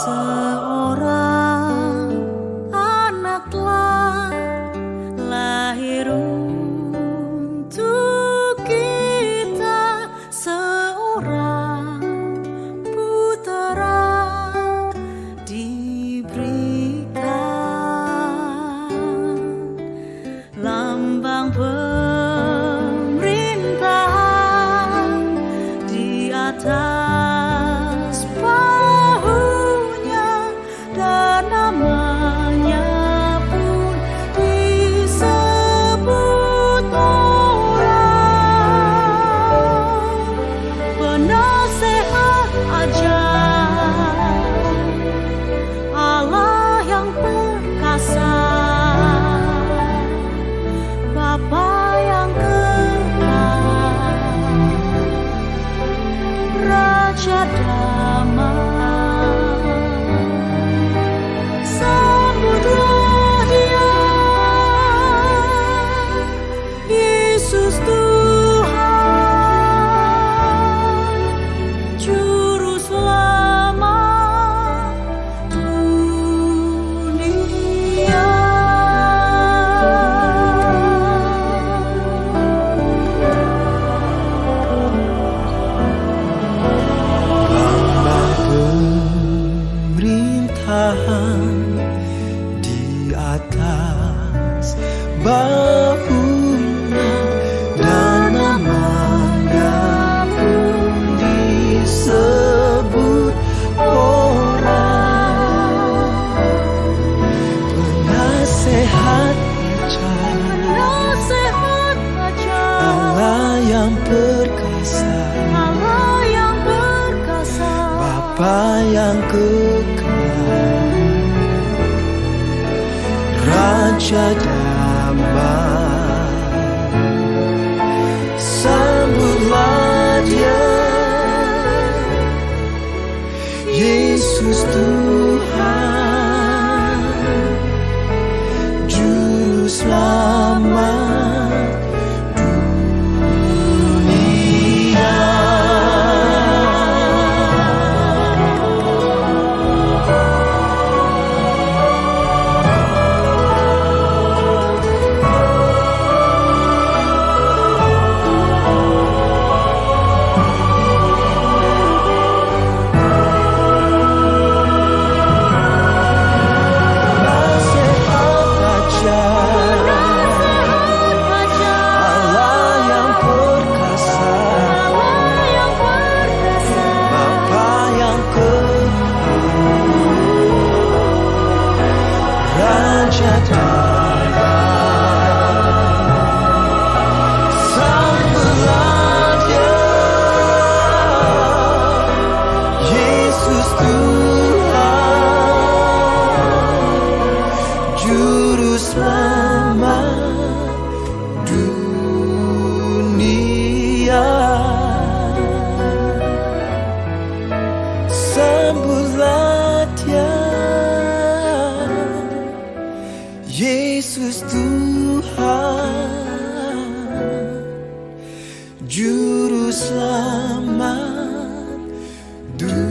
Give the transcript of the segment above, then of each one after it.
Seorang anak telah lahir untuk kita, seorang putera diberikan, lambang pemerintahan di atas bahunya, dan namanya pun disebut orang penasehat ajaib, Allah yang perkasa, Bapa yang kekal, Raja damai. Sambutlah Dia, Yesus Tuhan, Juru Selamat dunia. Pemerintahan di atas bahunya, dan namanya pun disebut orang penasehat ajaib, Allah yang perkasa, Bapa yang kekal, Raja damai. Sambutlah Dia, Yesus Tuhan, Juru Selamat dunia. Raja damai, sambutlah Dia, Yesus Tuhan, Juru Selamat dunia. Sambutlah Dia, Yesus Tuhan, Juru Selamat dunia.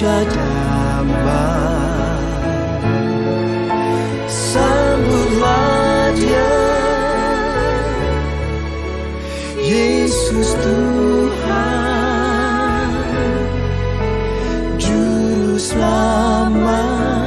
Raja damai, sambutlah Dia, Yesus Tuhan, Juru Selamat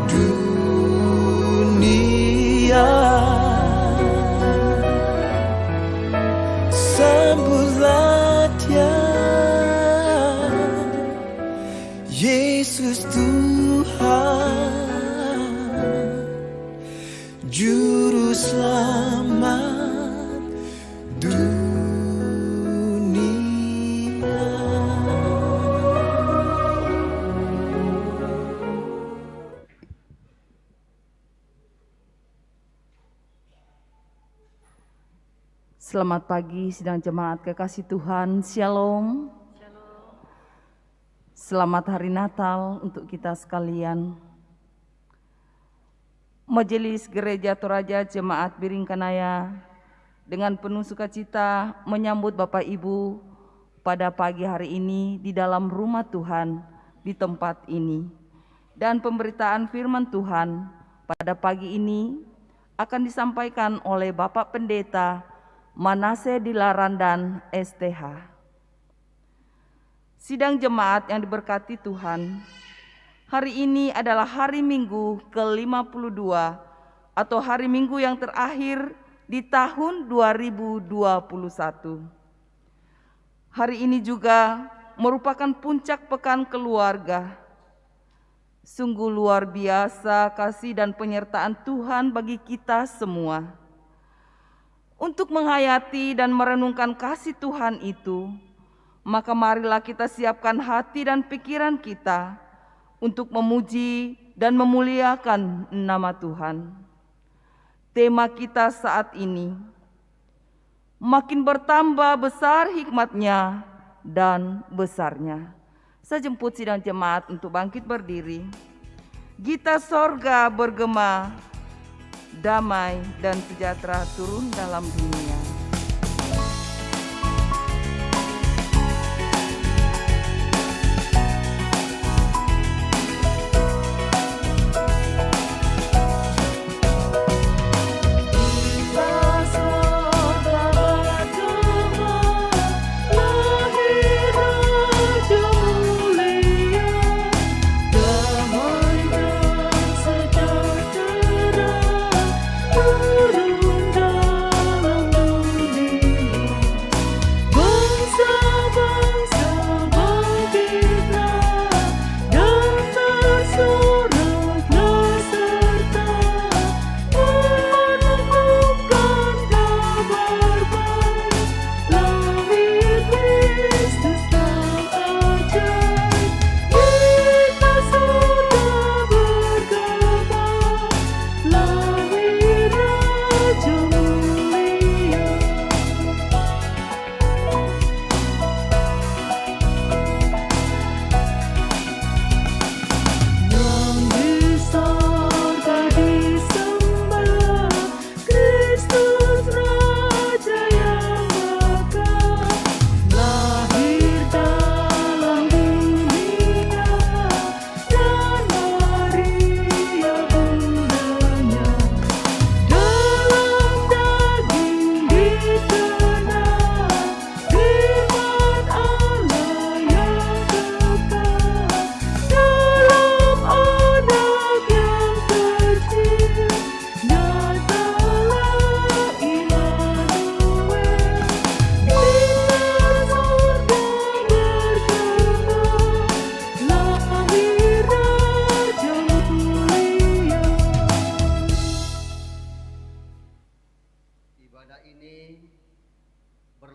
dunia. Sambutlah Dia, Yesus Tuhan, Juru Selamat dunia. Selamat pagi sidang jemaat kekasih Tuhan, Shalom. Selamat hari Natal untuk kita sekalian. Majelis Gereja Toraja Jemaat Biringkanaya dengan penuh sukacita menyambut Bapak Ibu pada pagi hari ini di dalam rumah Tuhan di tempat ini. Dan pemberitaan firman Tuhan pada pagi ini akan disampaikan oleh Bapak Pendeta Manase Dilaran dan STH. Sidang jemaat yang diberkati Tuhan, hari ini adalah hari Minggu ke-52 atau hari Minggu yang terakhir di tahun 2021. Hari ini juga merupakan puncak pekan keluarga. Sungguh luar biasa kasih dan penyertaan Tuhan bagi kita semua. Untuk menghayati dan merenungkan kasih Tuhan itu, maka marilah kita siapkan hati dan pikiran kita untuk memuji dan memuliakan nama Tuhan. Tema kita saat ini, makin bertambah besar hikmat-Nya dan besarnya. Saya jemput sidang jemaat untuk bangkit berdiri. Gita sorga bergema, damai dan sejahtera turun dalam dunia. Turun dalam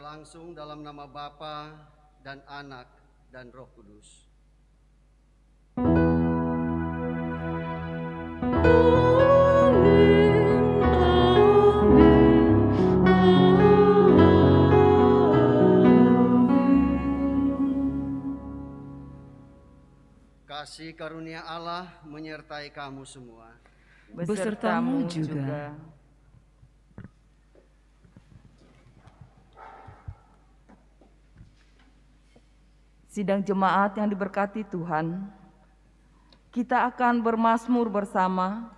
berlangsung dalam nama Bapa dan Anak dan Roh Kudus. Kasih karunia Allah menyertai kamu semua. besertamu juga. Sidang jemaat yang diberkati Tuhan, kita akan bermazmur bersama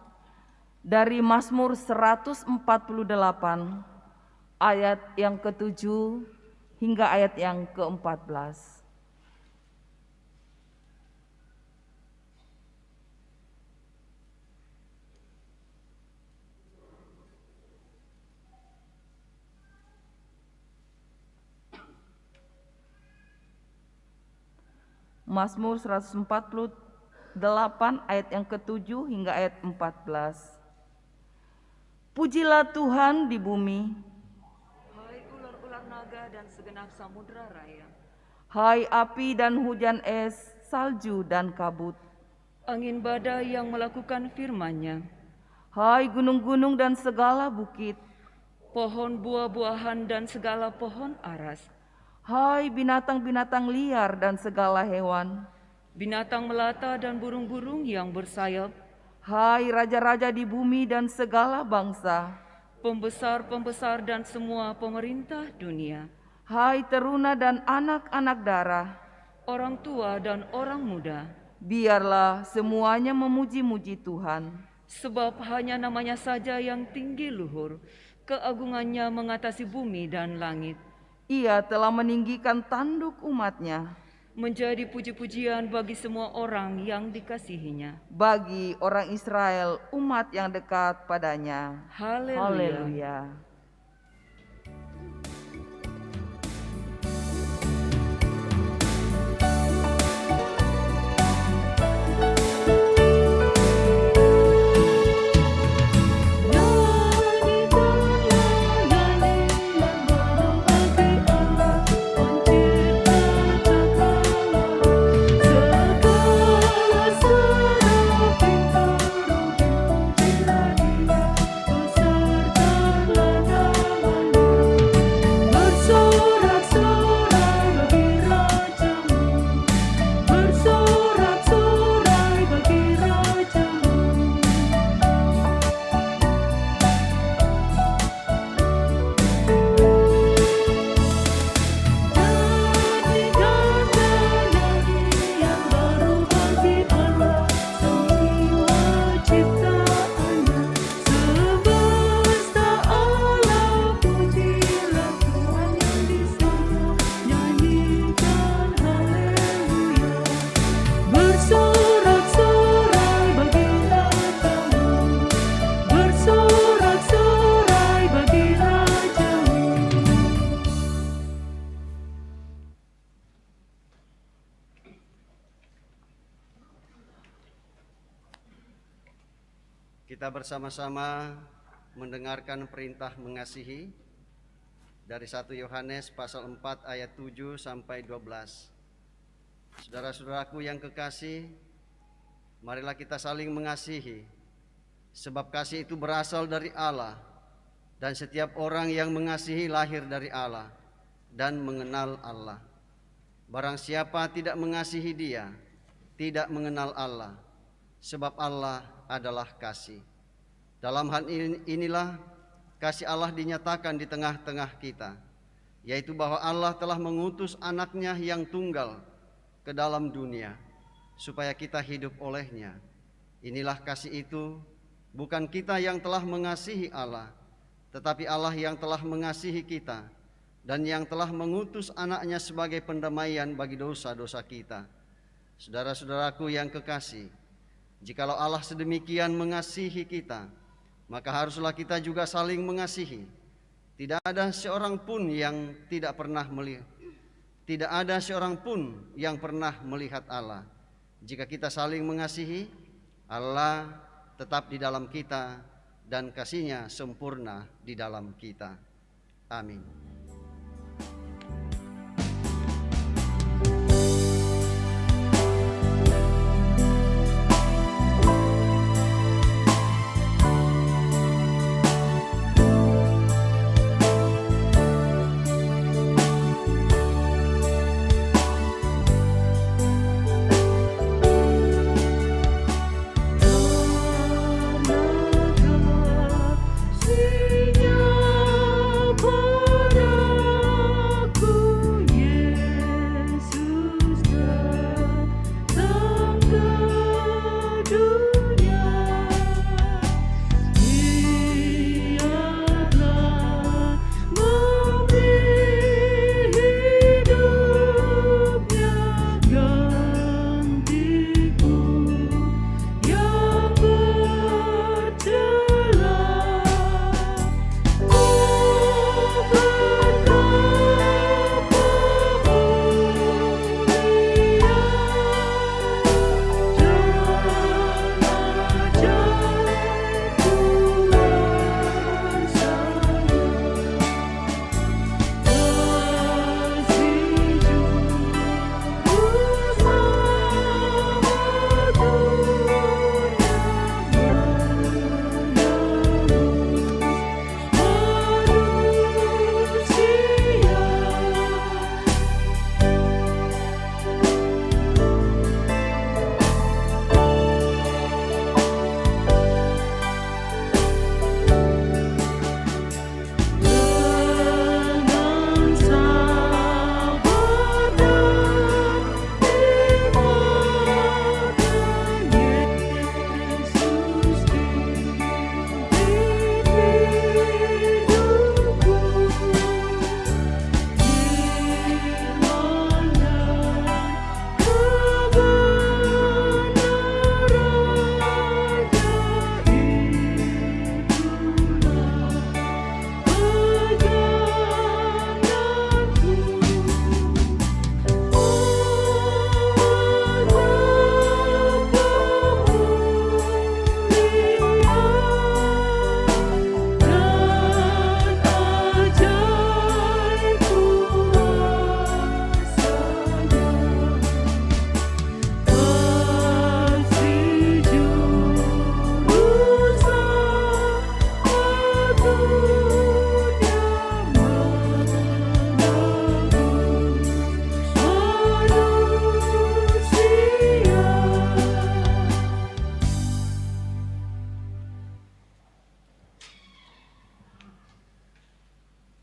dari Mazmur 148 ayat yang ke-7 hingga ayat yang ke-14. Mazmur 148 ayat yang ke-7 hingga ayat 14. Pujilah Tuhan di bumi, Hai ular-ular naga dan segenap samudra raya, hai api dan hujan es, salju dan kabut, angin badai yang melakukan firman-Nya, hai gunung-gunung dan segala bukit, pohon buah-buahan dan segala pohon aras, hai binatang-binatang liar dan segala hewan, binatang melata dan burung-burung yang bersayap, hai raja-raja di bumi dan segala bangsa, pembesar-pembesar dan semua pemerintah dunia, hai teruna dan anak-anak darah, orang tua dan orang muda, biarlah semuanya memuji-muji Tuhan. sebab hanya namanya saja yang tinggi luhur, keagungannya mengatasi bumi dan langit. Ia telah meninggikan tanduk umat-Nya, Menjadi puji-pujian bagi semua orang yang dikasihinya. bagi orang Israel, umat yang dekat padanya. Haleluya. Haleluya. Kita bersama-sama mendengarkan perintah mengasihi dari 1 Yohanes pasal 4 ayat 7 sampai 12. Saudara-saudaraku yang kekasih, marilah kita saling mengasihi, sebab kasih itu berasal dari Allah, dan setiap orang yang mengasihi lahir dari Allah dan mengenal Allah. Barang siapa tidak mengasihi Dia, tidak mengenal Allah, sebab Allah adalah kasih. Dalam hal inilah kasih Allah dinyatakan di tengah-tengah kita, yaitu bahwa Allah telah mengutus anaknya yang tunggal ke dalam dunia, supaya kita hidup olehnya. Inilah kasih itu, bukan kita yang telah mengasihi Allah, tetapi Allah yang telah mengasihi kita, dan yang telah mengutus anaknya sebagai pendamaian bagi dosa-dosa kita. Saudara-saudaraku yang kekasih, jikalau Allah sedemikian mengasihi kita, maka haruslah kita juga saling mengasihi. Tidak ada seorang pun yang pernah melihat Allah. Jika kita saling mengasihi, Allah tetap di dalam kita dan kasih-Nya sempurna di dalam kita. Amin.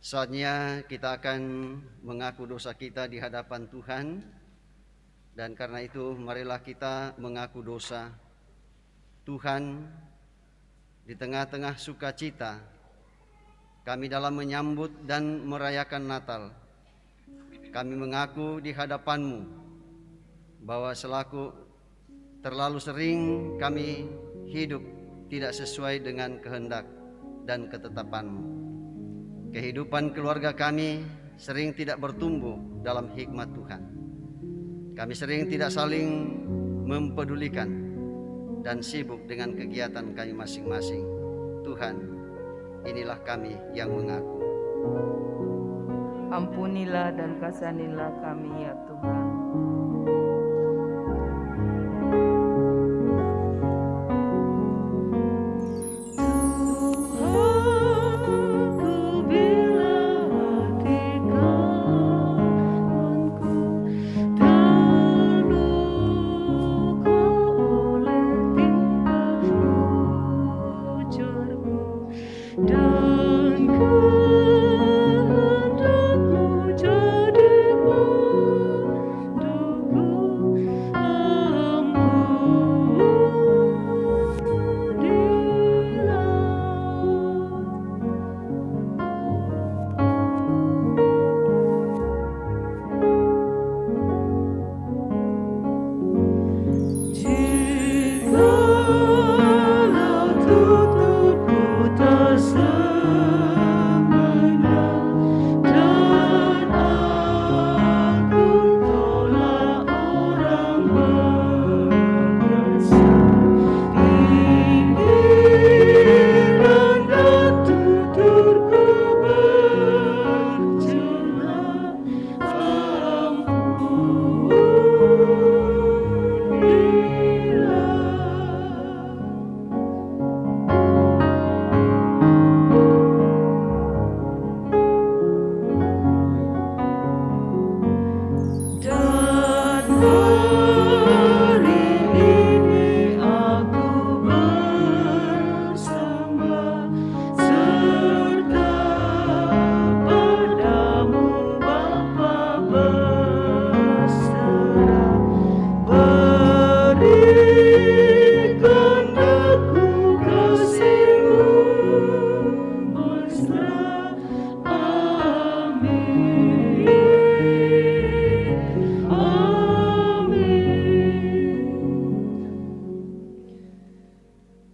Saatnya kita akan mengaku dosa kita di hadapan Tuhan, dan karena itu marilah kita mengaku dosa. Tuhan, di tengah-tengah sukacita kami dalam menyambut dan merayakan Natal, kami mengaku di hadapan-Mu bahwa selaku terlalu sering kami hidup tidak sesuai dengan kehendak dan ketetapan-Mu. Kehidupan keluarga kami sering tidak bertumbuh dalam hikmat Tuhan. Kami sering tidak saling mempedulikan dan sibuk dengan kegiatan kami masing-masing. Tuhan, inilah kami yang mengaku. Ampunilah dan kasihanilah kami ya Tuhan.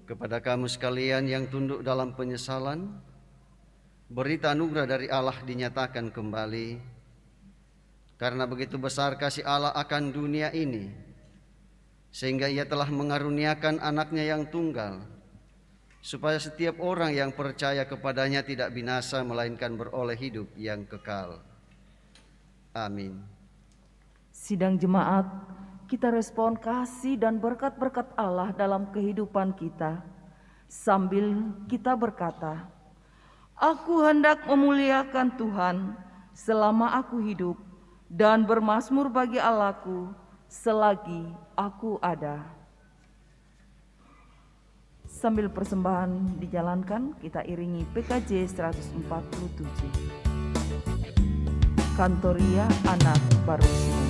Kepada kamu sekalian yang tunduk dalam penyesalan, berita anugerah dari Allah dinyatakan kembali. Karena begitu besar kasih Allah akan dunia ini, sehingga Ia telah mengaruniakan anaknya yang tunggal, supaya setiap orang yang percaya kepadanya tidak binasa, melainkan beroleh hidup yang kekal. Amin. Sidang jemaat, kita respon kasih dan berkat-berkat Allah dalam kehidupan kita, sambil kita berkata, "Aku hendak memuliakan Tuhan selama aku hidup, dan bermazmur bagi Allahku selagi aku ada." Sambil persembahan dijalankan, kita iringi PKJ 147. Kantoria Anak Baru Sion.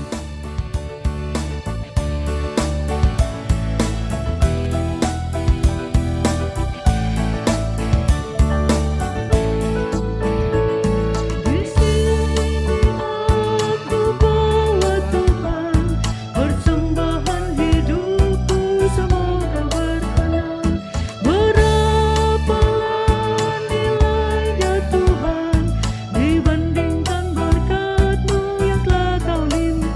Dibandingkan berkat-Mu yang telah Kau limpahkan.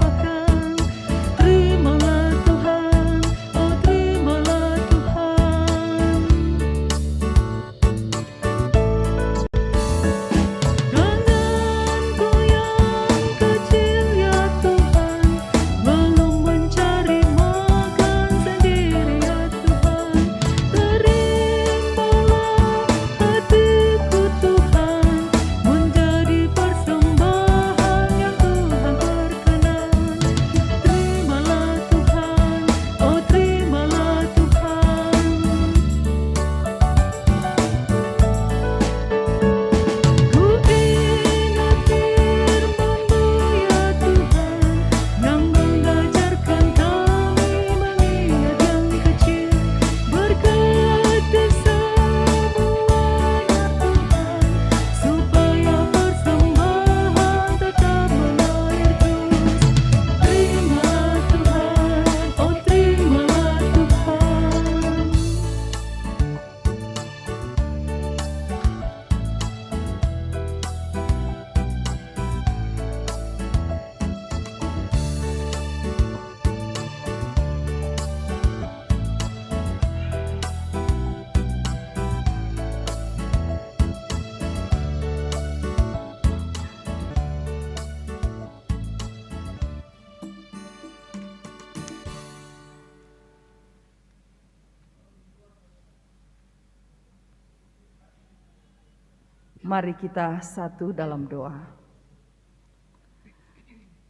Mari kita satu dalam doa.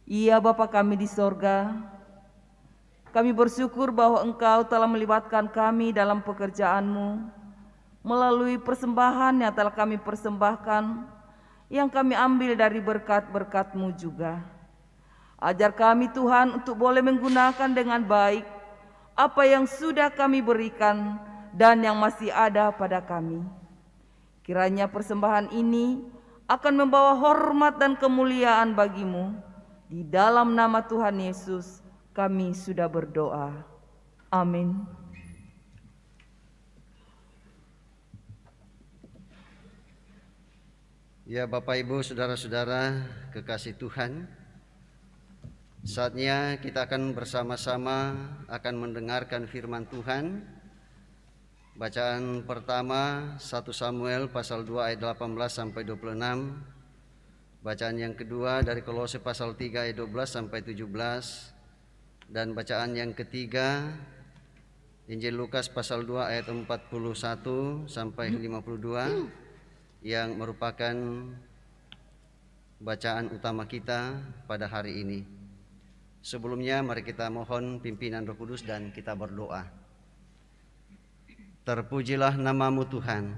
Ya Bapa kami di sorga, kami bersyukur bahwa Engkau telah melibatkan kami dalam pekerjaan-Mu melalui persembahan yang telah kami persembahkan, yang kami ambil dari berkat-berkat-Mu juga. Ajar kami Tuhan untuk boleh menggunakan dengan baik apa yang sudah kami berikan dan yang masih ada pada kami. Kiranya persembahan ini akan membawa hormat dan kemuliaan bagi-Mu. Di dalam nama Tuhan Yesus kami sudah berdoa. Amin. Ya Bapak Ibu, Saudara-saudara kekasih Tuhan, saatnya kita akan bersama-sama akan mendengarkan firman Tuhan. Bacaan pertama 1 Samuel pasal 2 ayat 18 sampai 26. Bacaan yang kedua dari Kolose pasal 3 ayat 12 sampai 17. Dan bacaan yang ketiga Injil Lukas pasal 2 ayat 41 sampai 52 yang merupakan bacaan utama kita pada hari ini. Sebelumnya mari kita mohon pimpinan Roh Kudus dan kita berdoa. Terpujilah nama-Mu Tuhan,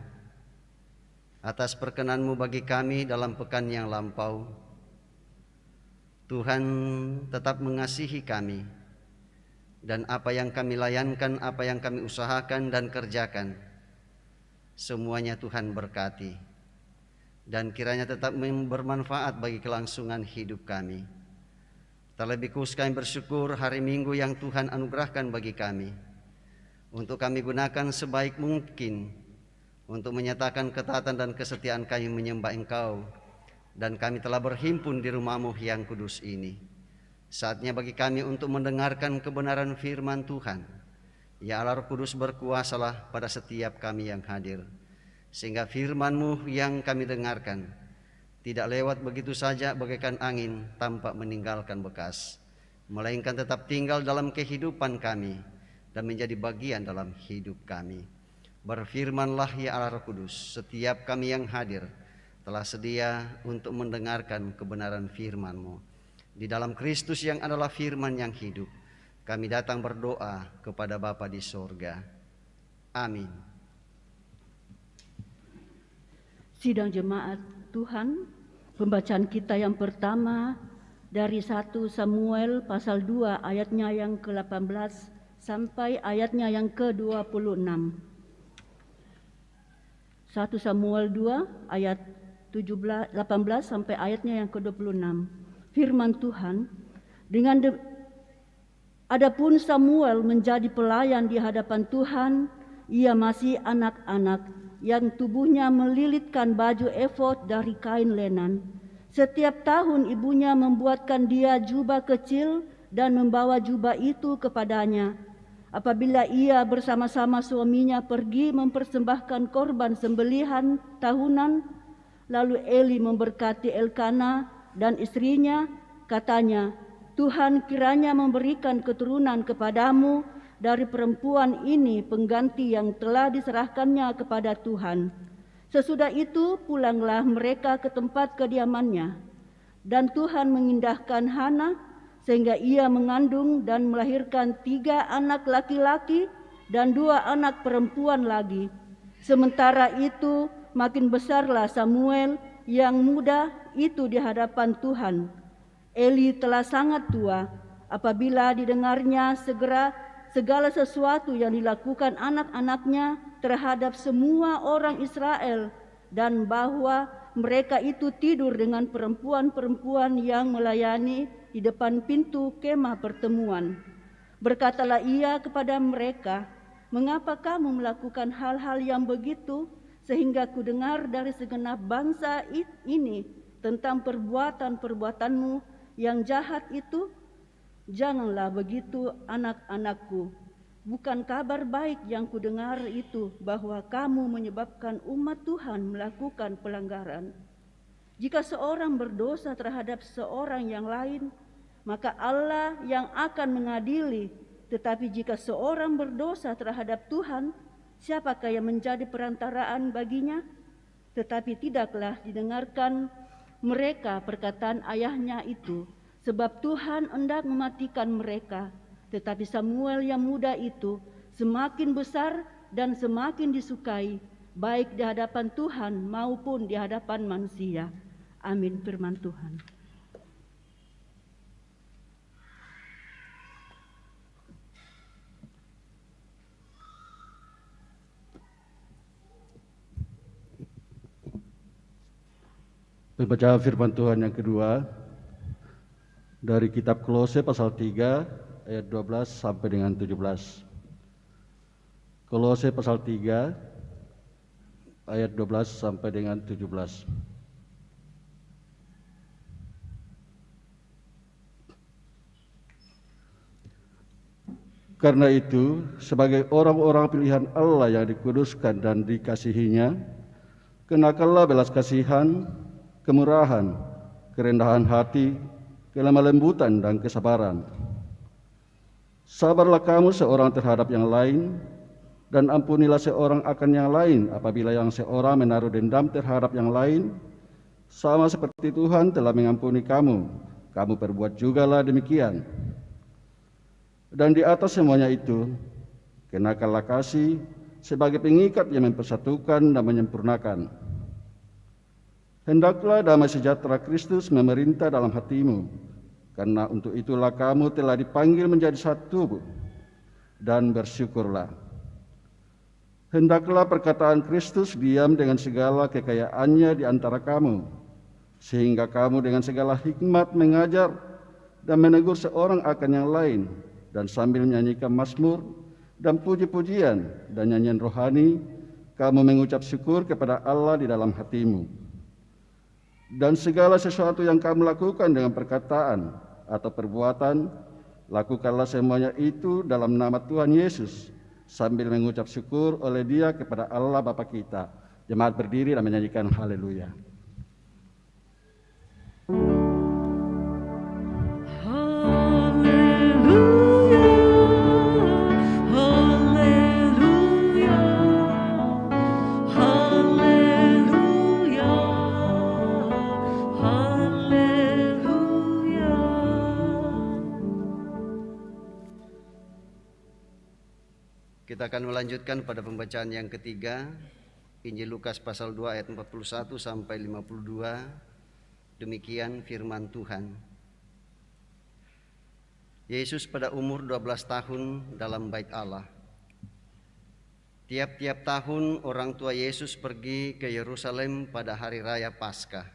atas perkenan-Mu bagi kami dalam pekan yang lampau. Tuhan tetap mengasihi kami, dan apa yang kami layankan, apa yang kami usahakan dan kerjakan, semuanya Tuhan berkati, dan kiranya tetap bermanfaat bagi kelangsungan hidup kami. Terlebih khusus kami bersyukur hari Minggu yang Tuhan anugerahkan bagi kami, untuk kami gunakan sebaik mungkin untuk menyatakan ketaatan dan kesetiaan kami menyembah Engkau, dan kami telah berhimpun di rumah-Mu yang kudus ini. Saatnya bagi kami untuk mendengarkan kebenaran firman Tuhan. Ya Allah Roh Kudus, berkuasalah pada setiap kami yang hadir, sehingga firman-Mu yang kami dengarkan tidak lewat begitu saja bagaikan angin tanpa meninggalkan bekas, melainkan tetap tinggal dalam kehidupan kami dan menjadi bagian dalam hidup kami. Berfirmanlah ya Allah Roh Kudus, setiap kami yang hadir telah sedia untuk mendengarkan kebenaran firman-Mu. Di dalam Kristus yang adalah firman yang hidup, kami datang berdoa kepada Bapa di sorga. Amin. Sidang jemaat Tuhan, pembacaan kita yang pertama dari 1 Samuel pasal 2 ayatnya yang ke-18 sampai ayatnya yang ke-26. 1 Samuel 2 ayat 18 sampai ayatnya yang ke-26. Firman Tuhan, adapun Samuel menjadi pelayan di hadapan Tuhan, ia masih anak-anak yang tubuhnya melilitkan baju efod dari kain lenan. Setiap tahun ibunya membuatkan dia jubah kecil dan membawa jubah itu kepadanya. Apabila ia bersama-sama suaminya pergi mempersembahkan korban sembelihan tahunan, lalu Eli memberkati Elkana dan istrinya, katanya, Tuhan kiranya memberikan keturunan kepadamu dari perempuan ini pengganti yang telah diserahkannya kepada Tuhan. Sesudah itu pulanglah mereka ke tempat kediamannya. Dan Tuhan mengindahkan Hana sehingga ia mengandung dan melahirkan 3 anak laki-laki dan 2 anak perempuan lagi. Sementara itu makin besarlah Samuel yang muda itu di hadapan Tuhan. Eli telah sangat tua apabila didengarnya segala sesuatu yang dilakukan anak-anaknya terhadap semua orang Israel, dan bahwa mereka itu tidur dengan perempuan-perempuan yang melayani di depan pintu kemah pertemuan. Berkatalah ia kepada mereka, mengapa kamu melakukan hal-hal yang begitu, sehingga kudengar dari segenap bangsa ini tentang perbuatan-perbuatanmu yang jahat itu? Janganlah begitu anak-anakku. Bukan kabar baik yang kudengar itu bahwa kamu menyebabkan umat Tuhan melakukan pelanggaran. Jika seorang berdosa terhadap seorang yang lain, maka Allah yang akan mengadili. Tetapi jika seorang berdosa terhadap Tuhan, siapakah yang menjadi perantaraan baginya? Tetapi tidaklah didengarkan mereka perkataan ayahnya itu, sebab Tuhan hendak mematikan mereka. Tetapi Samuel yang muda itu semakin besar dan semakin disukai, baik di hadapan Tuhan maupun di hadapan manusia. Amin. Firman Tuhan. Pembacaan firman Tuhan yang kedua dari kitab Kolose pasal 3 ayat 12 sampai dengan 17. Kolose pasal 3 ayat 12 sampai dengan 17. Karena itu, sebagai orang-orang pilihan Allah yang dikuduskan dan dikasihinya, kenakanlah belas kasihan, kemurahan, kerendahan hati, kelemah lembutan, dan kesabaran. Sabarlah kamu seorang terhadap yang lain, dan ampunilah seorang akan yang lain apabila yang seorang menaruh dendam terhadap yang lain, sama seperti Tuhan telah mengampuni kamu, kamu perbuat jugalah demikian. Dan di atas semuanya itu, kenakanlah kasih sebagai pengikat yang mempersatukan dan menyempurnakan. Hendaklah damai sejahtera Kristus memerintah dalam hatimu, karena untuk itulah kamu telah dipanggil menjadi satu, dan bersyukurlah. Hendaklah perkataan Kristus diam dengan segala kekayaannya di antara kamu, sehingga kamu dengan segala hikmat mengajar dan menegur seorang akan yang lain, dan sambil menyanyikan mazmur dan puji-pujian dan nyanyian rohani, kamu mengucap syukur kepada Allah di dalam hatimu. Dan segala sesuatu yang kamu lakukan dengan perkataan atau perbuatan, lakukanlah semuanya itu dalam nama Tuhan Yesus, sambil mengucap syukur oleh Dia kepada Allah Bapa kita. Jemaat berdiri dan menyanyikan haleluya. Kita akan melanjutkan pada pembacaan yang ketiga, Injil Lukas pasal 2 ayat 41 sampai 52. Demikian firman Tuhan. Yesus pada umur 12 tahun dalam bait Allah. Tiap-tiap tahun orang tua Yesus pergi ke Yerusalem pada hari raya Paskah.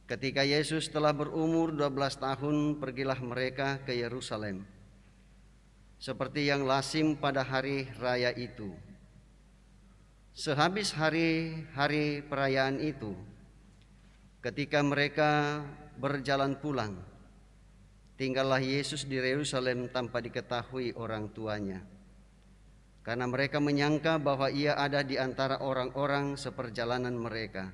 Ketika Yesus telah berumur 12 tahun, pergilah mereka ke Yerusalem, seperti yang lazim pada hari raya itu. Sehabis hari-hari perayaan itu, ketika mereka berjalan pulang, tinggallah Yesus di Yerusalem tanpa diketahui orang tuanya, karena mereka menyangka bahwa Ia ada di antara orang-orang seperjalanan mereka.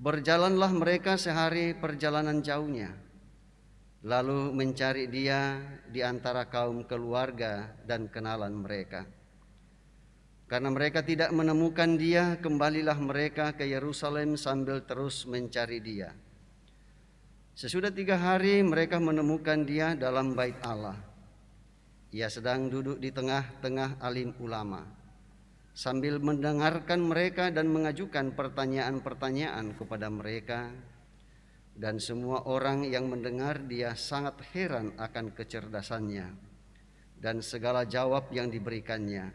Berjalanlah mereka sehari perjalanan jauhnya, lalu mencari Dia di antara kaum keluarga dan kenalan mereka. Karena mereka tidak menemukan Dia, kembalilah mereka ke Yerusalem sambil terus mencari Dia. Sesudah 3 hari mereka menemukan Dia dalam bait Allah. Ia sedang duduk di tengah-tengah alim ulama, sambil mendengarkan mereka dan mengajukan pertanyaan-pertanyaan kepada mereka. Dan semua orang yang mendengar Dia sangat heran akan kecerdasannya dan segala jawab yang diberikannya.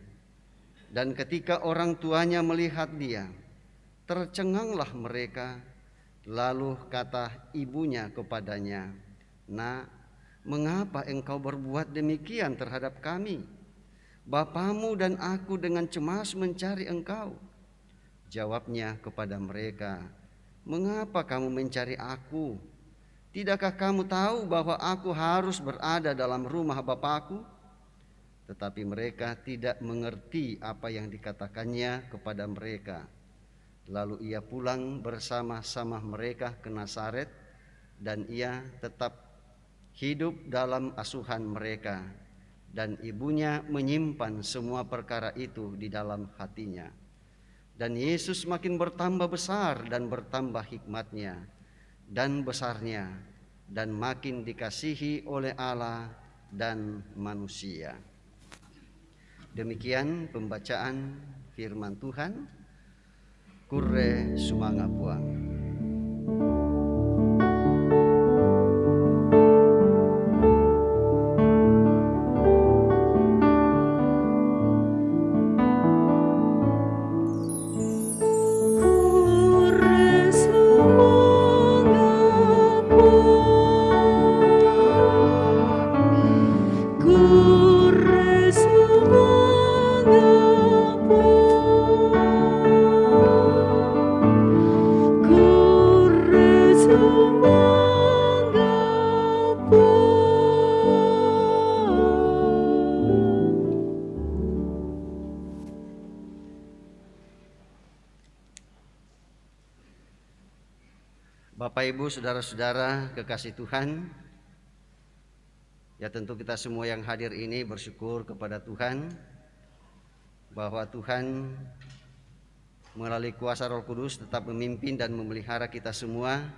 Dan ketika orang tuanya melihat Dia, tercenganglah mereka. Lalu kata ibunya kepadanya, "Nak, mengapa engkau berbuat demikian terhadap kami? Bapamu dan aku dengan cemas mencari engkau." Jawabnya kepada mereka, "Mengapa kamu mencari aku? Tidakkah kamu tahu bahwa aku harus berada dalam rumah Bapakku?" Tetapi mereka tidak mengerti apa yang dikatakannya kepada mereka. Lalu Ia pulang bersama-sama mereka ke Nazaret, dan Ia tetap hidup dalam asuhan mereka, dan ibunya menyimpan semua perkara itu di dalam hatinya. Dan Yesus makin bertambah besar dan bertambah hikmatnya dan besarnya, dan makin dikasihi oleh Allah dan manusia. Demikian pembacaan firman Tuhan. Kurre sumanga puang. Bapak, Ibu, saudara-saudara kekasih Tuhan, ya tentu kita semua yang hadir ini bersyukur kepada Tuhan bahwa Tuhan melalui kuasa Roh Kudus tetap memimpin dan memelihara kita semua,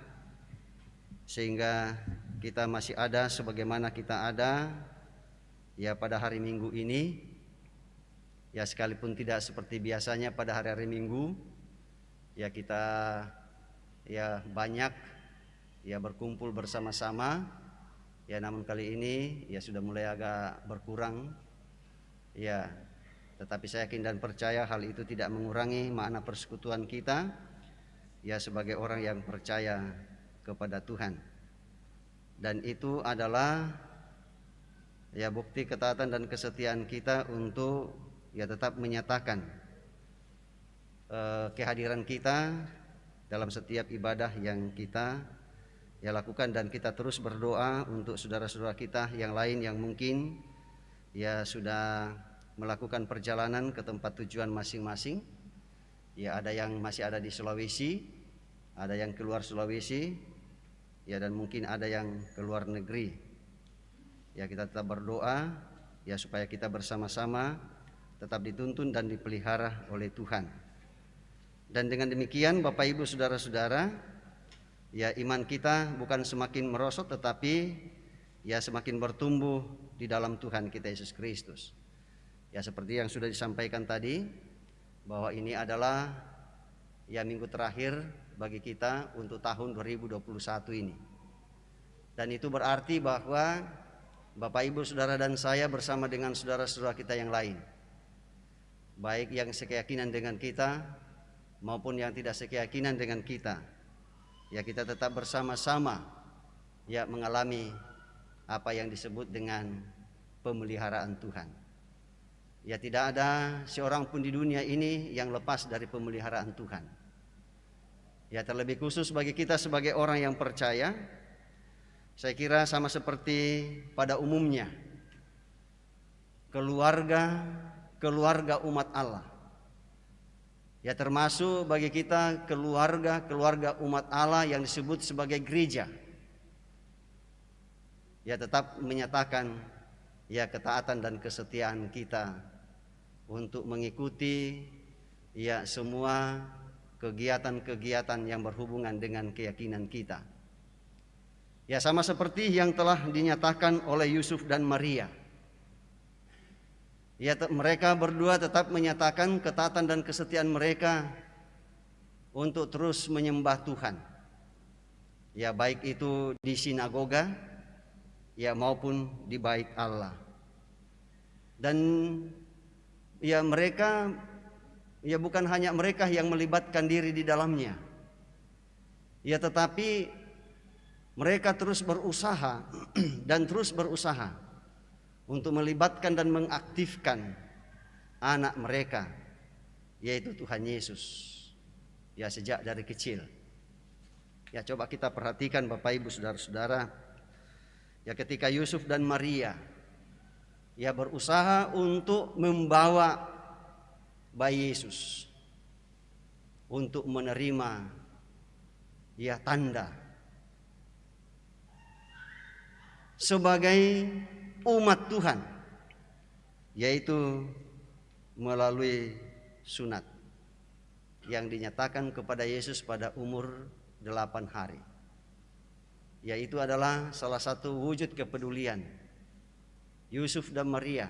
sehingga kita masih ada sebagaimana kita ada ya pada hari Minggu ini, ya sekalipun tidak seperti biasanya pada hari-hari Minggu, ya kita ya banyak ya berkumpul bersama-sama, ya namun kali ini ya sudah mulai agak berkurang ya, tetapi saya yakin dan percaya hal itu tidak mengurangi makna persekutuan kita ya sebagai orang yang percaya kepada Tuhan. Dan itu adalah ya bukti ketaatan dan kesetiaan kita untuk ya tetap menyatakan kehadiran kita dalam setiap ibadah yang kita ya lakukan, dan kita terus berdoa untuk saudara-saudara kita yang lain yang mungkin ya sudah melakukan perjalanan ke tempat tujuan masing-masing. Ya ada yang masih ada di Sulawesi, ada yang keluar Sulawesi, ya dan mungkin ada yang keluar negeri. Ya kita tetap berdoa ya supaya kita bersama-sama tetap dituntun dan dipelihara oleh Tuhan. Dan dengan demikian Bapak, Ibu, saudara-saudara, ya iman kita bukan semakin merosot tetapi ya semakin bertumbuh di dalam Tuhan kita Yesus Kristus. Ya seperti yang sudah disampaikan tadi, bahwa ini adalah ya minggu terakhir bagi kita untuk tahun 2021 ini. Dan itu berarti bahwa Bapak, Ibu, saudara dan saya bersama dengan saudara-saudara kita yang lain, baik yang sekeyakinan dengan kita maupun yang tidak sekeyakinan dengan kita, ya kita tetap bersama-sama ya mengalami apa yang disebut dengan pemeliharaan Tuhan. Ya tidak ada seorang pun di dunia ini yang lepas dari pemeliharaan Tuhan. Ya terlebih khusus bagi kita sebagai orang yang percaya, saya kira sama seperti pada umumnya keluarga umat Allah. Ya termasuk bagi kita keluarga umat Allah yang disebut sebagai gereja, ya tetap menyatakan ya ketaatan dan kesetiaan kita untuk mengikuti ya semua kegiatan-kegiatan yang berhubungan dengan keyakinan kita. Ya sama seperti yang telah dinyatakan oleh Yusuf dan Maria. Ya mereka berdua tetap menyatakan ketaatan dan kesetiaan mereka untuk terus menyembah Tuhan. Ya baik itu di sinagoga ya maupun di bait Allah. Dan ya mereka ya bukan hanya mereka yang melibatkan diri di dalamnya. Ya tetapi mereka terus berusaha dan terus berusaha untuk melibatkan dan mengaktifkan anak mereka, yaitu Tuhan Yesus, ya sejak dari kecil. Ya coba kita perhatikan Bapak, Ibu, saudara-saudara, ya ketika Yusuf dan Maria ya berusaha untuk membawa bayi Yesus untuk menerima ya tanda sebagai umat Tuhan, yaitu melalui sunat. yang dinyatakan kepada Yesus pada umur 8 hari. Yaitu adalah salah satu wujud kepedulian Yusuf dan Maria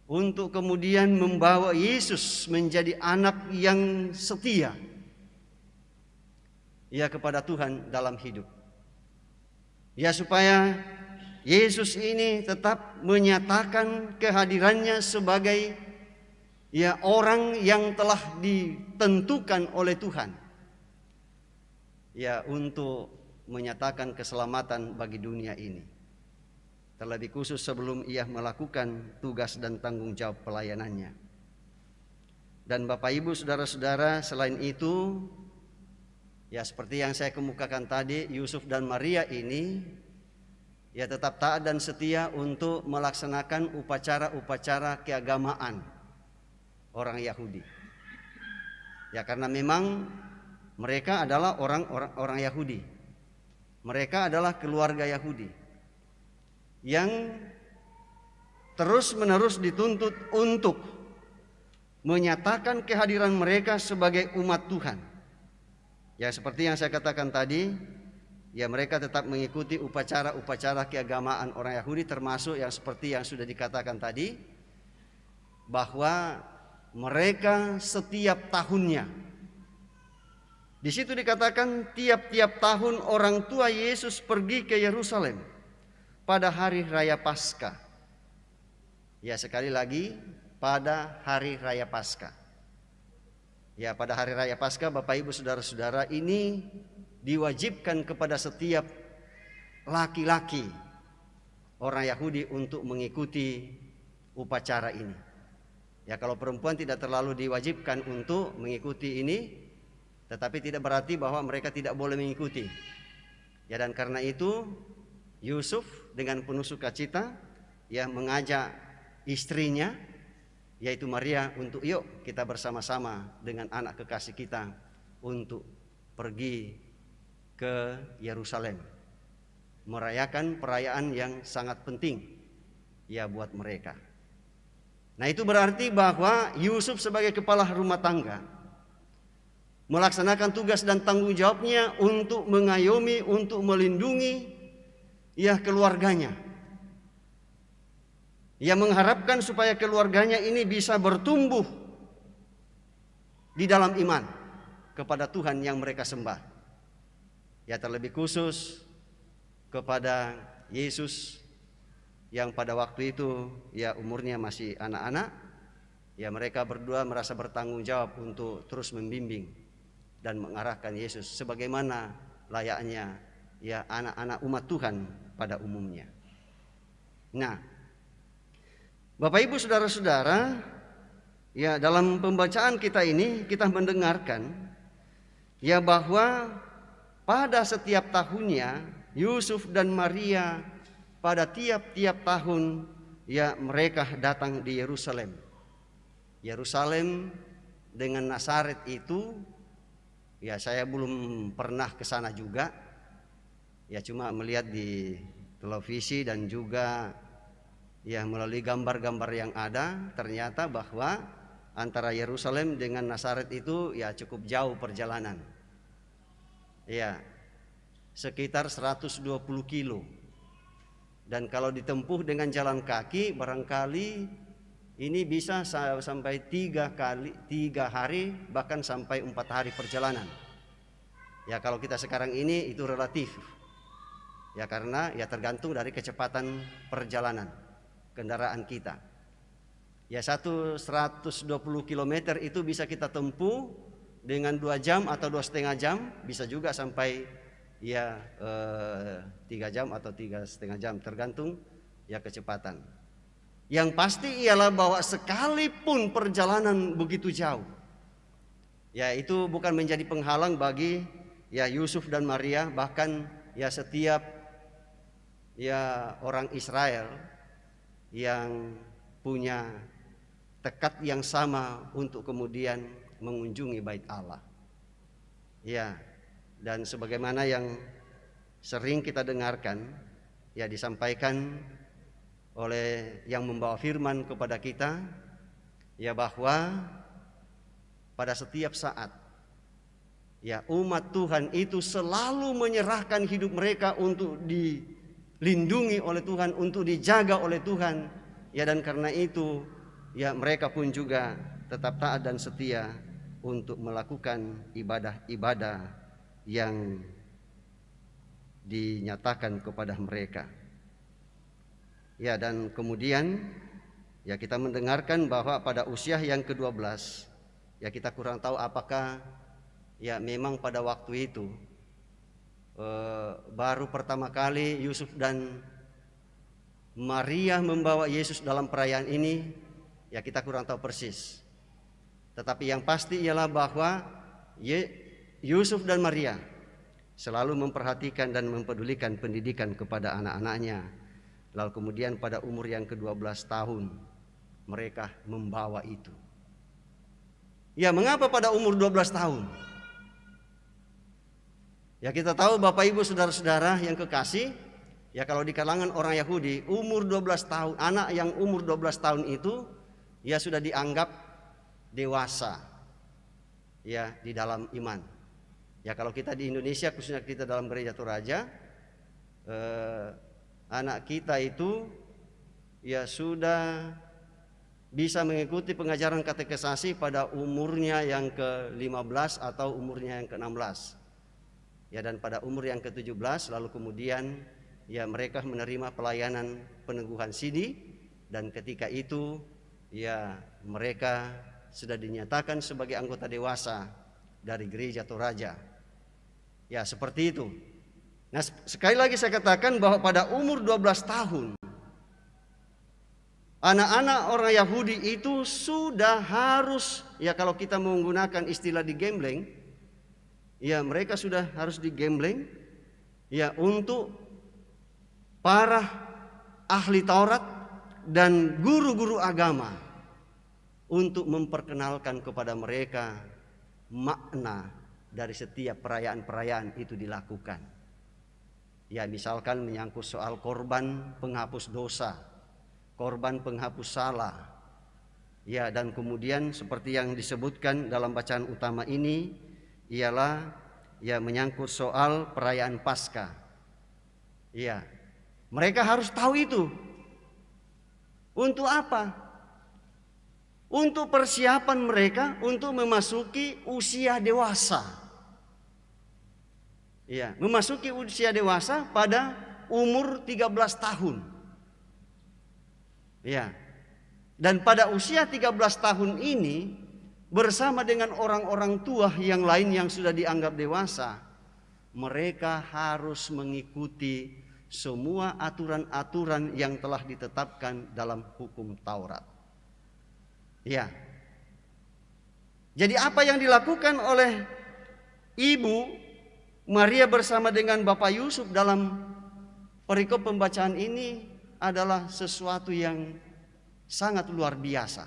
untuk kemudian membawa Yesus menjadi anak yang setia ya kepada Tuhan dalam hidup. Ya, supaya Yesus ini tetap menyatakan kehadirannya sebagai ya orang yang telah ditentukan oleh Tuhan ya untuk menyatakan keselamatan bagi dunia ini. Terlebih khusus sebelum ia melakukan tugas dan tanggung jawab pelayanannya. Dan Bapak Ibu saudara-saudara, selain itu ya seperti yang saya kemukakan tadi, Yusuf dan Maria ini ya tetap taat dan setia untuk melaksanakan upacara-upacara keagamaan orang Yahudi. Ya, karena memang mereka adalah orang Yahudi. Mereka adalah keluarga Yahudi yang terus-menerus dituntut untuk menyatakan kehadiran mereka sebagai umat Tuhan. Ya, seperti yang saya katakan tadi, ya mereka tetap mengikuti upacara-upacara keagamaan orang Yahudi, termasuk yang seperti yang sudah dikatakan tadi, bahwa mereka setiap tahunnya, di situ dikatakan tiap-tiap tahun orang tua Yesus pergi ke Yerusalem pada hari raya Paskah. Ya, sekali lagi, pada hari raya Paskah. Ya, pada hari raya Paskah Bapak Ibu saudara-saudara, ini diwajibkan kepada setiap laki-laki orang Yahudi untuk mengikuti upacara ini. Ya, kalau perempuan tidak terlalu diwajibkan untuk mengikuti ini, tetapi tidak berarti bahwa mereka tidak boleh mengikuti. Ya, dan karena itu Yusuf dengan penuh sukacita ya mengajak istrinya yaitu Maria untuk yuk kita bersama-sama dengan anak kekasih kita untuk pergi ke Yerusalem merayakan perayaan yang sangat penting ya buat mereka. Nah, itu berarti bahwa Yusuf sebagai kepala rumah tangga melaksanakan tugas dan tanggung jawabnya untuk mengayomi, untuk melindungi ya keluarganya. Ia mengharapkan supaya keluarganya ini bisa bertumbuh di dalam iman kepada Tuhan yang mereka sembah. Ya, terlebih khusus kepada Yesus yang pada waktu itu ya umurnya masih anak-anak. Ya, mereka berdua merasa bertanggung jawab untuk terus membimbing dan mengarahkan Yesus sebagaimana layaknya ya anak-anak umat Tuhan pada umumnya. Nah, Bapak Ibu saudara-saudara, ya dalam pembacaan kita ini kita mendengarkan ya bahwa pada setiap tahunnya Yusuf dan Maria pada tiap-tiap tahun ya mereka datang di Yerusalem. Yerusalem dengan Nazaret itu ya saya belum pernah ke sana juga. Ya cuma melihat di televisi dan juga ya melalui gambar-gambar yang ada, ternyata bahwa antara Yerusalem dengan Nazaret itu ya cukup jauh perjalanan. Ya, sekitar 120 kilo. Dan kalau ditempuh dengan jalan kaki barangkali ini bisa sampai 3 hari bahkan sampai 4 hari perjalanan. Ya, kalau kita sekarang ini itu relatif. Ya, karena ya tergantung dari kecepatan perjalanan kendaraan kita. Ya, 120 km itu bisa kita tempuh dengan 2 jam atau 2,5 jam, bisa juga sampai ya 3 jam atau 3,5 jam tergantung ya kecepatan. Yang pasti ialah bahwa sekalipun perjalanan begitu jauh, ya itu bukan menjadi penghalang bagi ya Yusuf dan Maria, bahkan ya setiap ya orang Israel yang punya tekad yang sama untuk kemudian mengunjungi bait Allah. Ya, dan sebagaimana yang sering kita dengarkan ya disampaikan oleh yang membawa firman kepada kita ya bahwa pada setiap saat, ya, umat Tuhan itu selalu menyerahkan hidup mereka untuk dilindungi oleh Tuhan, untuk dijaga oleh Tuhan. Ya, dan karena itu, ya, mereka pun juga tetap taat dan setia untuk melakukan ibadah-ibadah yang dinyatakan kepada mereka. Ya, dan kemudian ya kita mendengarkan bahwa pada usia yang ke-12, ya kita kurang tahu apakah ya memang pada waktu itu baru pertama kali Yusuf dan Maria membawa Yesus dalam perayaan ini, ya kita kurang tahu persis. Tetapi yang pasti ialah bahwa Yusuf dan Maria selalu memperhatikan dan mempedulikan pendidikan kepada anak-anaknya. Lalu kemudian pada umur yang ke-12 tahun mereka membawa itu. Ya, mengapa pada umur 12 tahun? Ya, kita tahu Bapak Ibu saudara-saudara yang kekasih, ya kalau di kalangan orang Yahudi umur 12 tahun, anak yang umur 12 tahun itu ya sudah dianggap dewasa ya di dalam iman. Ya, kalau kita di Indonesia, khususnya kita dalam gereja Toraja, anak kita itu ya sudah bisa mengikuti pengajaran katekisasi pada umurnya yang ke-15 atau umurnya yang ke-16. Ya, dan pada umur yang ke-17 lalu kemudian ya mereka menerima pelayanan peneguhan sidi, dan ketika itu ya mereka sudah dinyatakan sebagai anggota dewasa dari gereja Toraja. Ya, seperti itu. Nah, sekali lagi saya katakan bahwa pada umur 12 tahun anak-anak orang Yahudi itu sudah harus, ya kalau kita menggunakan istilah digembleng, ya mereka sudah harus digembleng ya untuk para ahli Taurat dan guru-guru agama untuk memperkenalkan kepada mereka makna dari setiap perayaan-perayaan itu dilakukan. Ya, misalkan menyangkut soal korban penghapus dosa, korban penghapus salah. Ya, dan kemudian seperti yang disebutkan dalam bacaan utama ini ialah ya menyangkut soal perayaan Paskah. Ya, mereka harus tahu itu. Untuk apa? Untuk persiapan mereka untuk memasuki usia dewasa. Ya, memasuki usia dewasa pada umur 13 tahun. Ya. Dan pada usia 13 tahun ini bersama dengan orang-orang tua yang lain yang sudah dianggap dewasa, mereka harus mengikuti semua aturan-aturan yang telah ditetapkan dalam hukum Taurat. Ya. Jadi apa yang dilakukan oleh Ibu Maria bersama dengan Bapak Yusuf dalam perikop pembacaan ini adalah sesuatu yang sangat luar biasa.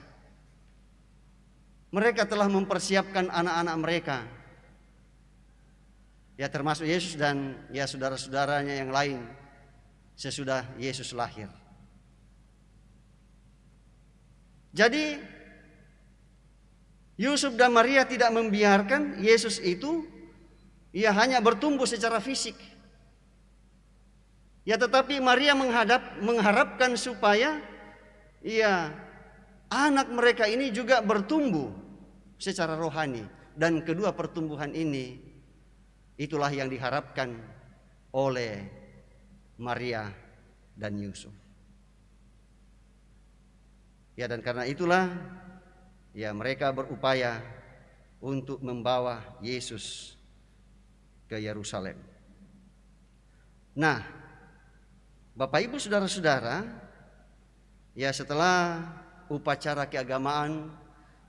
Mereka telah mempersiapkan anak-anak mereka, ya termasuk Yesus dan ya saudara-saudaranya yang lain sesudah Yesus lahir. Jadi Yusuf dan Maria tidak membiarkan Yesus itu ia hanya bertumbuh secara fisik. Ya, tetapi Maria mengharapkan supaya ya anak mereka ini juga bertumbuh secara rohani, dan kedua pertumbuhan ini itulah yang diharapkan oleh Maria dan Yusuf. Ya, dan karena itulah ya mereka berupaya untuk membawa Yesus ke Yerusalem. Nah, Bapak Ibu saudara-saudara, ya setelah upacara keagamaan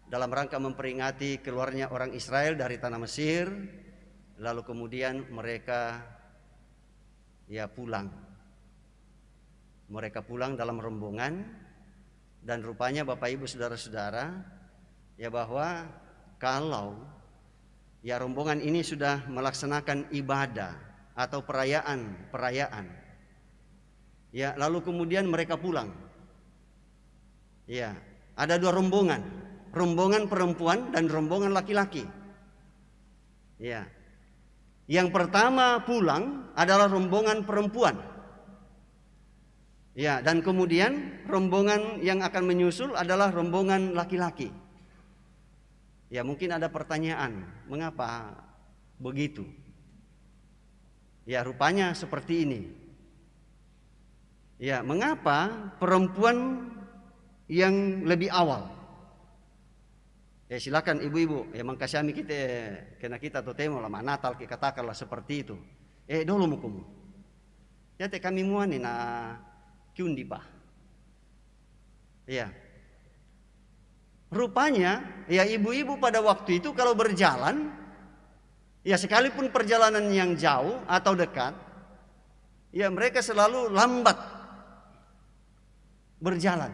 dalam rangka memperingati keluarnya orang Israel dari tanah Mesir, lalu kemudian mereka ya pulang. Mereka pulang dalam rombongan, dan rupanya Bapak Ibu saudara-saudara ya bahwa kalau ya rombongan ini sudah melaksanakan ibadah atau perayaan, ya lalu kemudian mereka pulang. Ya, ada dua rombongan. rombongan perempuan dan rombongan laki-laki. Ya. Yang pertama pulang adalah rombongan perempuan. Ya, dan kemudian rombongan yang akan menyusul adalah rombongan laki-laki. Ya, mungkin ada pertanyaan, mengapa begitu? Ya, rupanya seperti ini. Ya, mengapa perempuan yang lebih awal? Ya, silakan ibu-ibu, ya mangkasami kita kena kita totemo lama Natal kita katakanlah seperti itu. Dulu mukumu. Ya te kami muani na kiundi pa. Ya. Rupanya ya ibu-ibu pada waktu itu kalau berjalan, ya sekalipun perjalanan yang jauh atau dekat, ya mereka selalu lambat berjalan.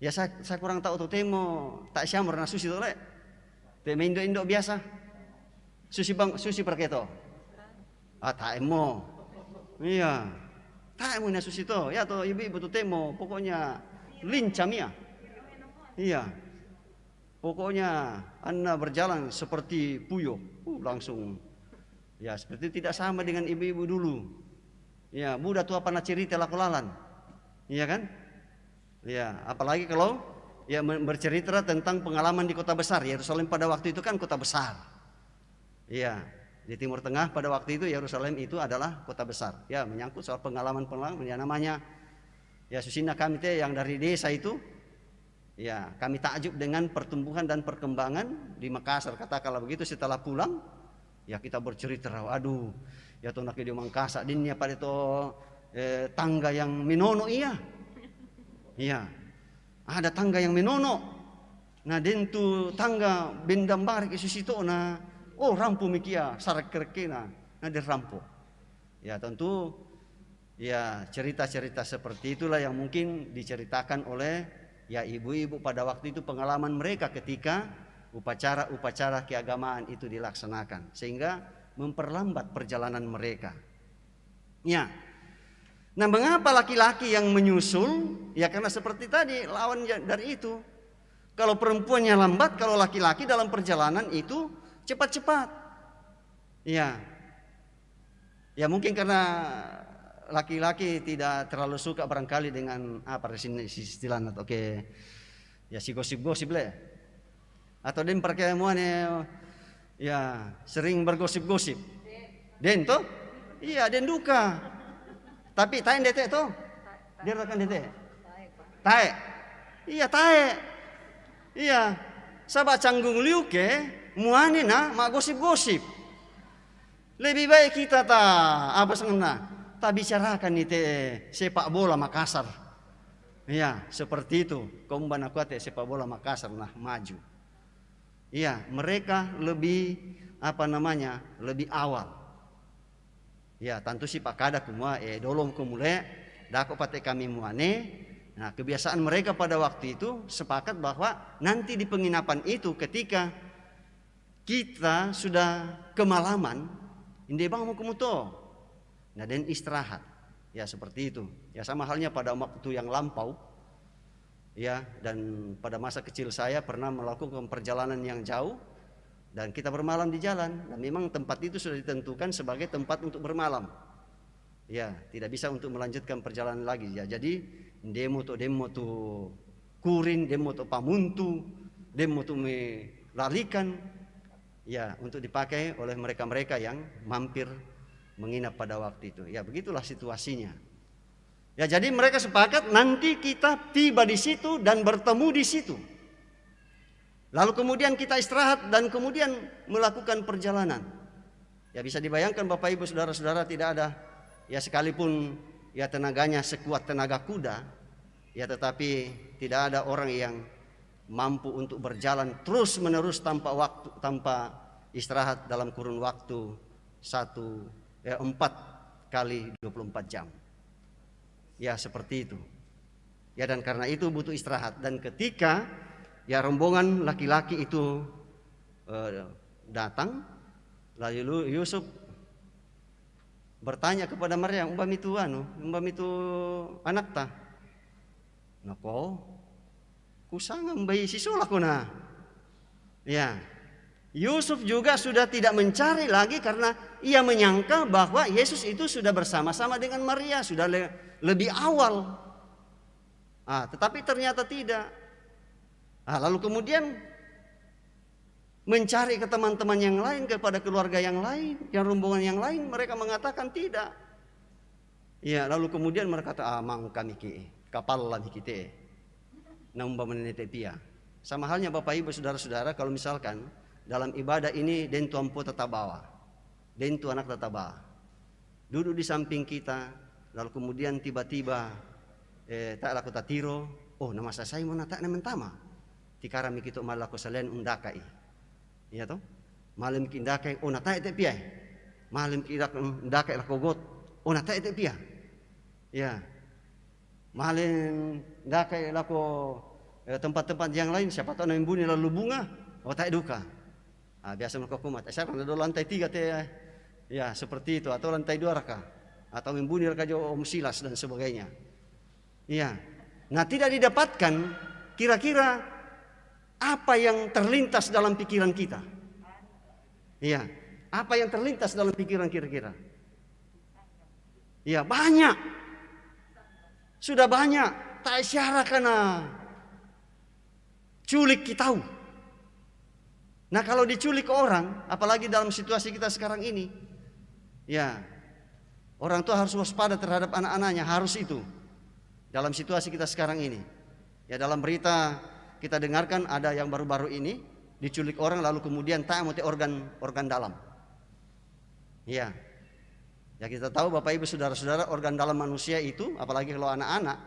Ya saya kurang tahu tuh temo tak syamur na susi tole. Temo indo biasa. Susi perketo. Tak emo. Iya. Tak emo na susi to. Ya to ibu-ibu tuh temo pokoknya lincam ya. Iya. Pokoknya Anda berjalan seperti puyuh. Langsung. Ya seperti tidak sama dengan ibu-ibu dulu. Ya, budak tuh apa na cerita lakolalan. Iya kan? Ya, apalagi kalau ya bercerita tentang pengalaman di kota besar. Yerusalem pada waktu itu kan kota besar. Iya, di Timur Tengah pada waktu itu Yerusalem itu adalah kota besar. Ya, menyangkut soal pengalaman ya namanya ya susina kami teh yang dari desa itu. Ya, kami takjub dengan pertumbuhan dan perkembangan di Makassar. Katakanlah begitu setelah pulang, ya kita bercerita, aduh, ya tuh nak di Makassar dinnya pada itu tangga yang minono iya. Iya, ada tangga yang menono. Nah, dentu tangga bendambar ke situ na, rampu mikia sarak kerkena, nah dirampu. Ya tentu, ya cerita-cerita seperti itulah yang mungkin diceritakan oleh ya ibu-ibu pada waktu itu pengalaman mereka ketika upacara-upacara keagamaan itu dilaksanakan, sehingga memperlambat perjalanan mereka. Ya. Nah, mengapa laki-laki yang menyusul? Ya karena seperti tadi lawan dari itu. Kalau perempuannya lambat, kalau laki-laki dalam perjalanan itu cepat-cepat. Ya. Ya mungkin karena laki-laki tidak terlalu suka barangkali dengan apa istilahnya oke. Ya si gosip-gosip le. Atau den perkemuan ya sering bergosip-gosip. Den toh? Iya, den duka. Tapi tae dete tuh. Dia rekan dete. Tae. Iya tae. Iya. Sabak canggung liuke muani na mak gosip-gosip. Lebih baik kita apa sengena tak bicarakan ite sepak bola Makassar. Iya, seperti itu. Kaum bana kuat sepak bola Makassar nah maju. Iya, mereka lebih lebih awal. Ya, tentu si Pak Kada kumua dolong kumule dako pate kami muane. Nah, kebiasaan mereka pada waktu itu sepakat bahwa nanti di penginapan itu ketika kita sudah kemalaman, inde bang mau kemuto. Nah, dan istirahat. Ya, seperti itu. Ya, sama halnya pada waktu yang lampau. Ya, dan pada masa kecil saya pernah melakukan perjalanan yang jauh. Dan kita bermalam di jalan, dan memang tempat itu sudah ditentukan sebagai tempat untuk bermalam. Ya, tidak bisa untuk melanjutkan perjalanan lagi. Ya, jadi demo tu kurin, demo tu pamuntu, demo tu melarikan, ya untuk dipakai oleh mereka-mereka yang mampir menginap pada waktu itu. Ya, begitulah situasinya. Ya, jadi mereka sepakat nanti kita tiba di situ dan bertemu di situ. Lalu kemudian kita istirahat dan kemudian melakukan perjalanan. Ya bisa dibayangkan Bapak Ibu Saudara-saudara tidak ada ya sekalipun ya tenaganya sekuat tenaga kuda ya tetapi tidak ada orang yang mampu untuk berjalan terus menerus tanpa istirahat dalam kurun waktu 4 kali 24 jam. Ya seperti itu. Ya dan karena itu butuh istirahat dan ketika ya rombongan laki-laki itu datang, lalu Yusuf bertanya kepada Maryam, umbam itu anak ta? Nako, kusangam bayi sisola kuna. Ya, Yusuf juga sudah tidak mencari lagi karena ia menyangka bahwa Yesus itu sudah bersama-sama dengan Maria, sudah lebih awal. Tetapi ternyata tidak. Lalu kemudian mencari ke teman-teman yang lain, kepada keluarga yang lain, yang rombongan yang lain, mereka mengatakan tidak. Ya, lalu kemudian mereka kata, mang kami ki kapal lah kita, nambah menete pia. Sama halnya Bapak Ibu saudara-saudara, kalau misalkan dalam ibadah ini den tuampo tetap bawa, den tu anak tetap bawa, duduk di samping kita, lalu kemudian tiba-tiba tak laku tatiro, oh nama saya mau nata mentama, tikara mikito malaku salen undakai, iya toh, malam kindakai, oh nata ete pia, malam kindakai lakogot, oh nata ete pia, ya, malam dakai lako tempat-tempat yang lain, siapa tahu yang bunyi lalu bunga, oh tak duka. Biasa mereka kumat. Saya kan ada lantai 3 teh, ya seperti itu, atau lantai 2 raka, atau membunyi raka jo om silas dan sebagainya. Iya. Nah tidak didapatkan kira-kira apa yang terlintas dalam pikiran kita. Iya. Apa yang terlintas dalam pikiran kira-kira? Iya banyak. Sudah banyak. Tak isyara karena culik kita tahu. Nah kalau diculik orang, apalagi dalam situasi kita sekarang ini, ya orang tua harus waspada terhadap anak-anaknya, harus itu. Dalam situasi kita sekarang ini, ya dalam berita kita dengarkan ada yang baru-baru ini diculik orang lalu kemudian tak mau organ dalam. Ya, ya kita tahu Bapak Ibu saudara-saudara, organ dalam manusia itu, apalagi kalau anak-anak,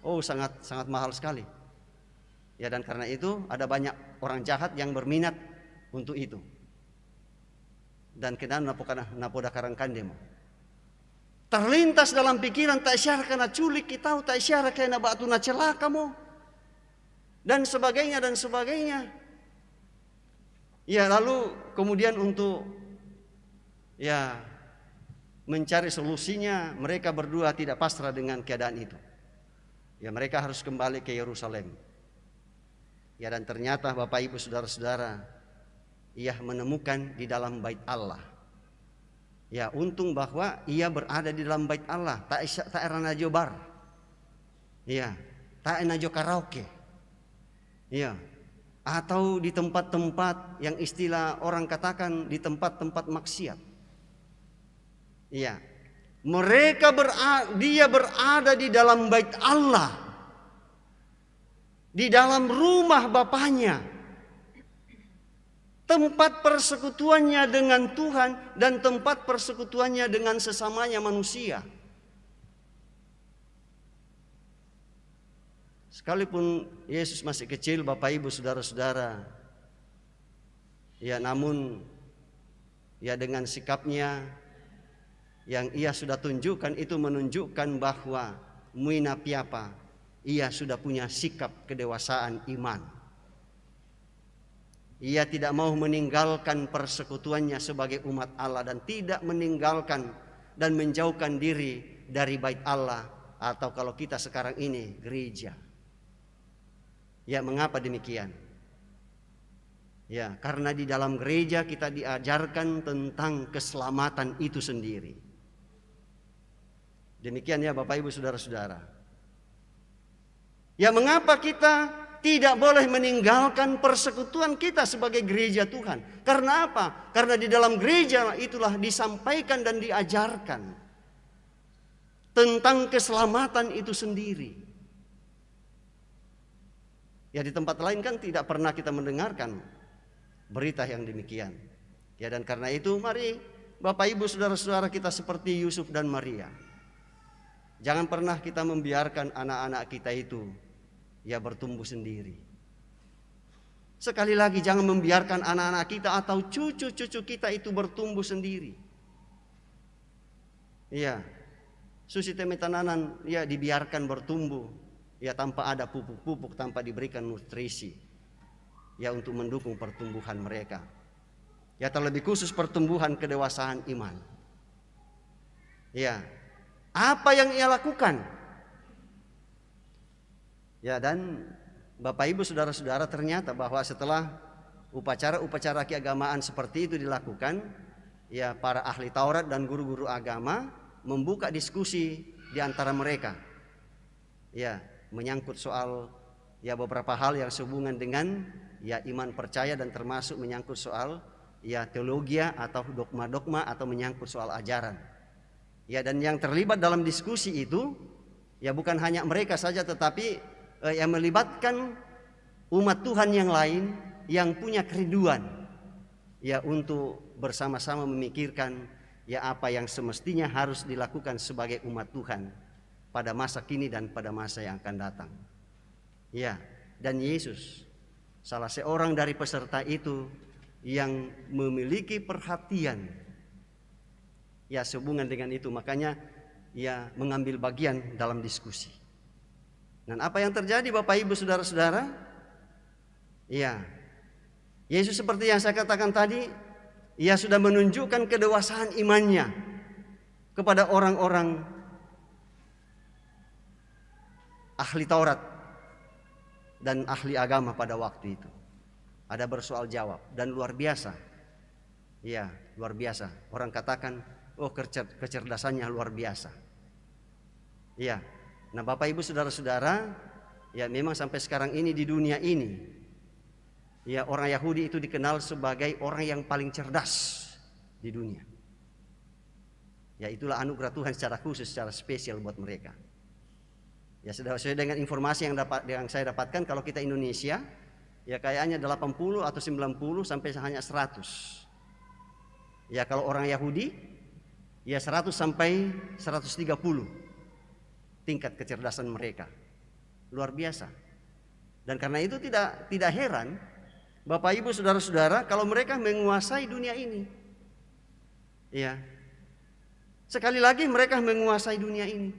oh sangat mahal sekali. Ya dan karena itu ada banyak orang jahat yang berminat untuk itu. Dan kena napoda karangkan demo. Terlintas dalam pikiran tak isyara kena culik kita, tak isyara kena batu na celaka mo. Dan sebagainya dan sebagainya. Ya lalu kemudian untuk ya mencari solusinya, mereka berdua tidak pasrah dengan keadaan itu. Ya mereka harus kembali ke Yerusalem. Ya dan ternyata Bapak Ibu saudara-saudara, ia menemukan di dalam bait Allah. Ya untung bahwa ia berada di dalam bait Allah, tak erana jobar. Ya, tak erana jo karaoke. Ya, atau di tempat-tempat yang istilah orang katakan di tempat-tempat maksiat. Iya. Dia berada di dalam bait Allah. Di dalam rumah Bapaknya. Tempat persekutuannya dengan Tuhan dan tempat persekutuannya dengan sesamanya manusia. Sekalipun Yesus masih kecil, Bapak Ibu saudara-saudara, ya namun ya dengan sikapnya yang ia sudah tunjukkan itu menunjukkan bahwa muina piapa ia sudah punya sikap kedewasaan iman. Ia tidak mau meninggalkan persekutuannya sebagai umat Allah dan tidak meninggalkan dan menjauhkan diri dari bait Allah atau kalau kita sekarang ini gereja. Ya, mengapa demikian? Ya, karena di dalam gereja kita diajarkan tentang keselamatan itu sendiri. Demikian ya Bapak Ibu saudara-saudara. Ya, mengapa kita tidak boleh meninggalkan persekutuan kita sebagai gereja Tuhan? Karena apa? Karena di dalam gereja itulah disampaikan dan diajarkan tentang keselamatan itu sendiri. Ya di tempat lain kan tidak pernah kita mendengarkan berita yang demikian. Ya dan karena itu mari Bapak Ibu saudara-saudara kita seperti Yusuf dan Maria. Jangan pernah kita membiarkan anak-anak kita itu ya bertumbuh sendiri. Sekali lagi jangan membiarkan anak-anak kita atau cucu-cucu kita itu bertumbuh sendiri. Iya. Susi temetananan ya dibiarkan bertumbuh ya tanpa ada pupuk-pupuk, tanpa diberikan nutrisi ya untuk mendukung pertumbuhan mereka. Ya terlebih khusus pertumbuhan kedewasaan iman. Ya. Apa yang ia lakukan? Ya dan Bapak Ibu saudara-saudara, ternyata bahwa setelah upacara-upacara keagamaan seperti itu dilakukan, ya para ahli Taurat dan guru-guru agama membuka diskusi di antara mereka. Ya, menyangkut soal ya beberapa hal yang sehubungan dengan ya iman percaya, dan termasuk menyangkut soal ya teologi atau dogma-dogma, atau menyangkut soal ajaran. Ya, dan yang terlibat dalam diskusi itu ya bukan hanya mereka saja, tetapi yang melibatkan umat Tuhan yang lain yang punya kerinduan ya untuk bersama-sama memikirkan ya apa yang semestinya harus dilakukan sebagai umat Tuhan pada masa kini dan pada masa yang akan datang. Ya, dan Yesus salah seorang dari peserta itu yang memiliki perhatian ya sehubungan dengan itu, makanya ia mengambil bagian dalam diskusi. Dan apa yang terjadi Bapak Ibu saudara-saudara? Ya, Yesus seperti yang saya katakan tadi, ia sudah menunjukkan kedewasaan imannya kepada orang-orang ahli Taurat dan ahli agama pada waktu itu. Ada bersoal jawab dan luar biasa. Ya, luar biasa. Orang katakan, oh kecerdasannya luar biasa. Ya. Nah, Bapak Ibu saudara-saudara, ya memang sampai sekarang ini di dunia ini, ya orang Yahudi itu dikenal sebagai orang yang paling cerdas di dunia. Ya itulah anugerah Tuhan secara khusus, secara spesial buat mereka. Ya sesuai dengan informasi yang saya dapatkan, kalau kita Indonesia, ya kayaknya 80 atau 90 sampai hanya 100. Ya kalau orang Yahudi, ya 100 sampai 130. Tingkat kecerdasan mereka luar biasa. Dan karena itu tidak heran Bapak Ibu saudara-saudara kalau mereka menguasai dunia ini. Ya. Sekali lagi mereka menguasai dunia ini.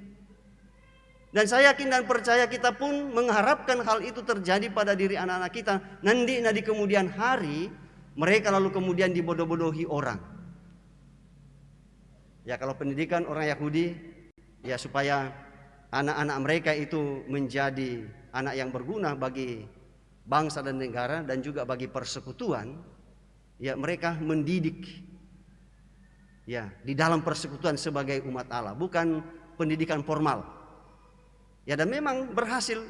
Dan saya yakin dan percaya kita pun mengharapkan hal itu terjadi pada diri anak-anak kita. Nanti di kemudian hari mereka lalu kemudian dibodoh-bodohi orang. Ya kalau pendidikan orang Yahudi ya supaya anak-anak mereka itu menjadi anak yang berguna bagi bangsa dan negara dan juga bagi persekutuan, ya mereka mendidik ya di dalam persekutuan sebagai umat Allah, bukan pendidikan formal. Ya dan memang berhasil.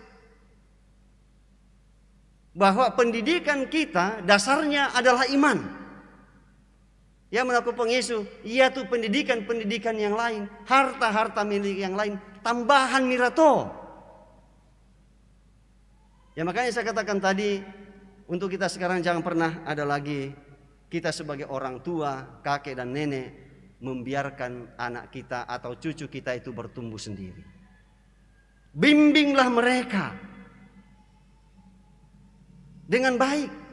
Bahwa pendidikan kita dasarnya adalah iman. Ya menurut Yesus, iya tuh pendidikan yang lain, harta milik yang lain, tambahan mirato. Ya makanya saya katakan tadi, untuk kita sekarang jangan pernah ada lagi kita sebagai orang tua, kakek dan nenek membiarkan anak kita atau cucu kita itu bertumbuh sendiri. Bimbinglah mereka dengan baik.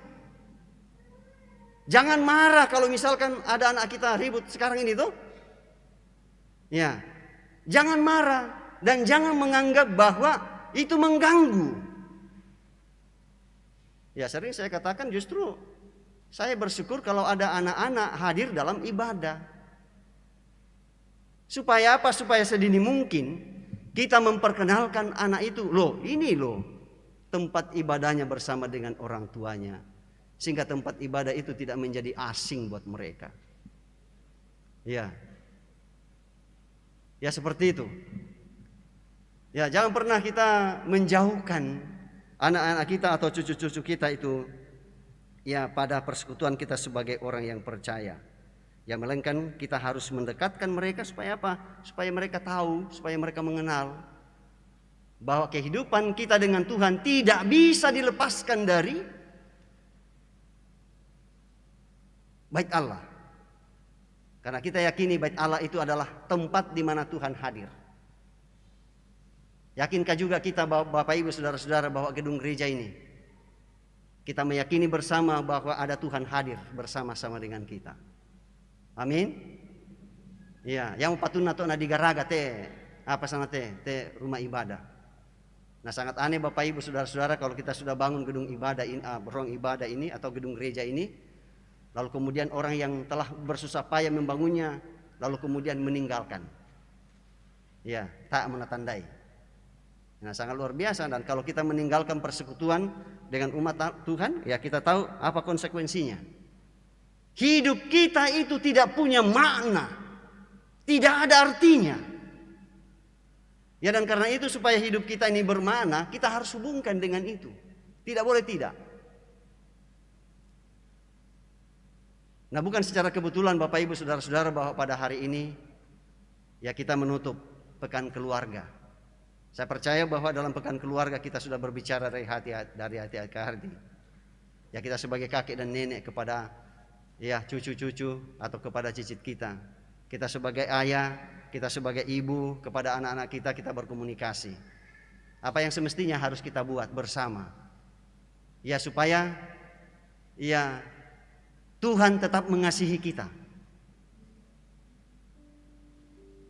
Jangan marah kalau misalkan ada anak kita ribut sekarang ini tuh. Ya, jangan marah dan jangan menganggap bahwa itu mengganggu. Ya sering saya katakan justru saya bersyukur kalau ada anak-anak hadir dalam ibadah. Supaya apa? Supaya sedini mungkin kita memperkenalkan anak itu. Loh ini loh tempat ibadahnya bersama dengan orang tuanya. Sehingga tempat ibadah itu tidak menjadi asing buat mereka. Ya. Ya seperti itu. Ya jangan pernah kita menjauhkan anak-anak kita atau cucu-cucu kita itu ya pada persekutuan kita sebagai orang yang percaya. Ya melainkan kita harus mendekatkan mereka supaya apa? Supaya mereka tahu, supaya mereka mengenal bahwa kehidupan kita dengan Tuhan tidak bisa dilepaskan dari Bait Allah. Karena kita yakini Bait Allah itu adalah tempat di mana Tuhan hadir. Yakinkah juga kita Bapak Ibu saudara-saudara bahwa gedung gereja ini kita meyakini bersama bahwa ada Tuhan hadir bersama-sama dengan kita. Amin. Ya, yang patuna to na digaraga te apa sana te rumah ibadah. Nah, sangat aneh Bapak Ibu saudara-saudara kalau kita sudah bangun gedung ibadah ini, ruang ibadah ini atau gedung gereja ini, lalu kemudian orang yang telah bersusah payah membangunnya lalu kemudian meninggalkan. Ya, tak menatandai. Nah, sangat luar biasa. Dan kalau kita meninggalkan persekutuan dengan umat Tuhan, ya kita tahu apa konsekuensinya. Hidup kita itu tidak punya makna, tidak ada artinya. Ya, dan karena itu supaya hidup kita ini bermakna, kita harus hubungkan dengan itu. Tidak boleh tidak. Nah, bukan secara kebetulan Bapak Ibu Saudara-saudara bahwa pada hari ini ya kita menutup pekan keluarga. Saya percaya bahwa dalam pekan keluarga kita sudah berbicara dari hati ke hati. Ya, kita sebagai kakek dan nenek kepada ya cucu-cucu atau kepada cicit kita. Kita sebagai ayah, kita sebagai ibu kepada anak-anak kita berkomunikasi. Apa yang semestinya harus kita buat bersama. Ya, supaya ya Tuhan tetap mengasihi kita.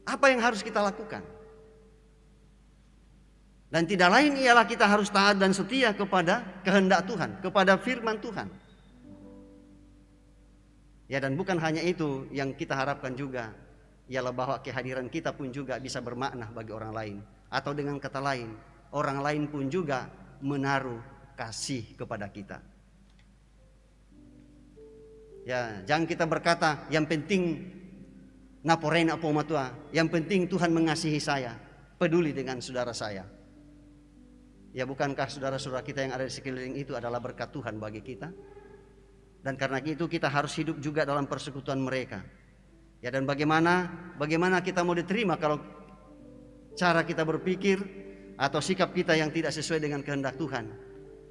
Apa yang harus kita lakukan? Dan tidak lain ialah kita harus taat dan setia kepada kehendak Tuhan, kepada firman Tuhan. Ya, dan bukan hanya itu yang kita harapkan juga, ialah bahwa kehadiran kita pun juga bisa bermakna bagi orang lain. Atau dengan kata lain, orang lain pun juga menaruh kasih kepada kita. Ya, jangan kita berkata yang penting naporena pomatua, yang penting Tuhan mengasihi saya, peduli dengan saudara saya. Ya, bukankah saudara-saudara kita yang ada di sekeliling itu adalah berkat Tuhan bagi kita? Dan karena itu kita harus hidup juga dalam persekutuan mereka. Ya, dan bagaimana kita mau diterima kalau cara kita berpikir atau sikap kita yang tidak sesuai dengan kehendak Tuhan?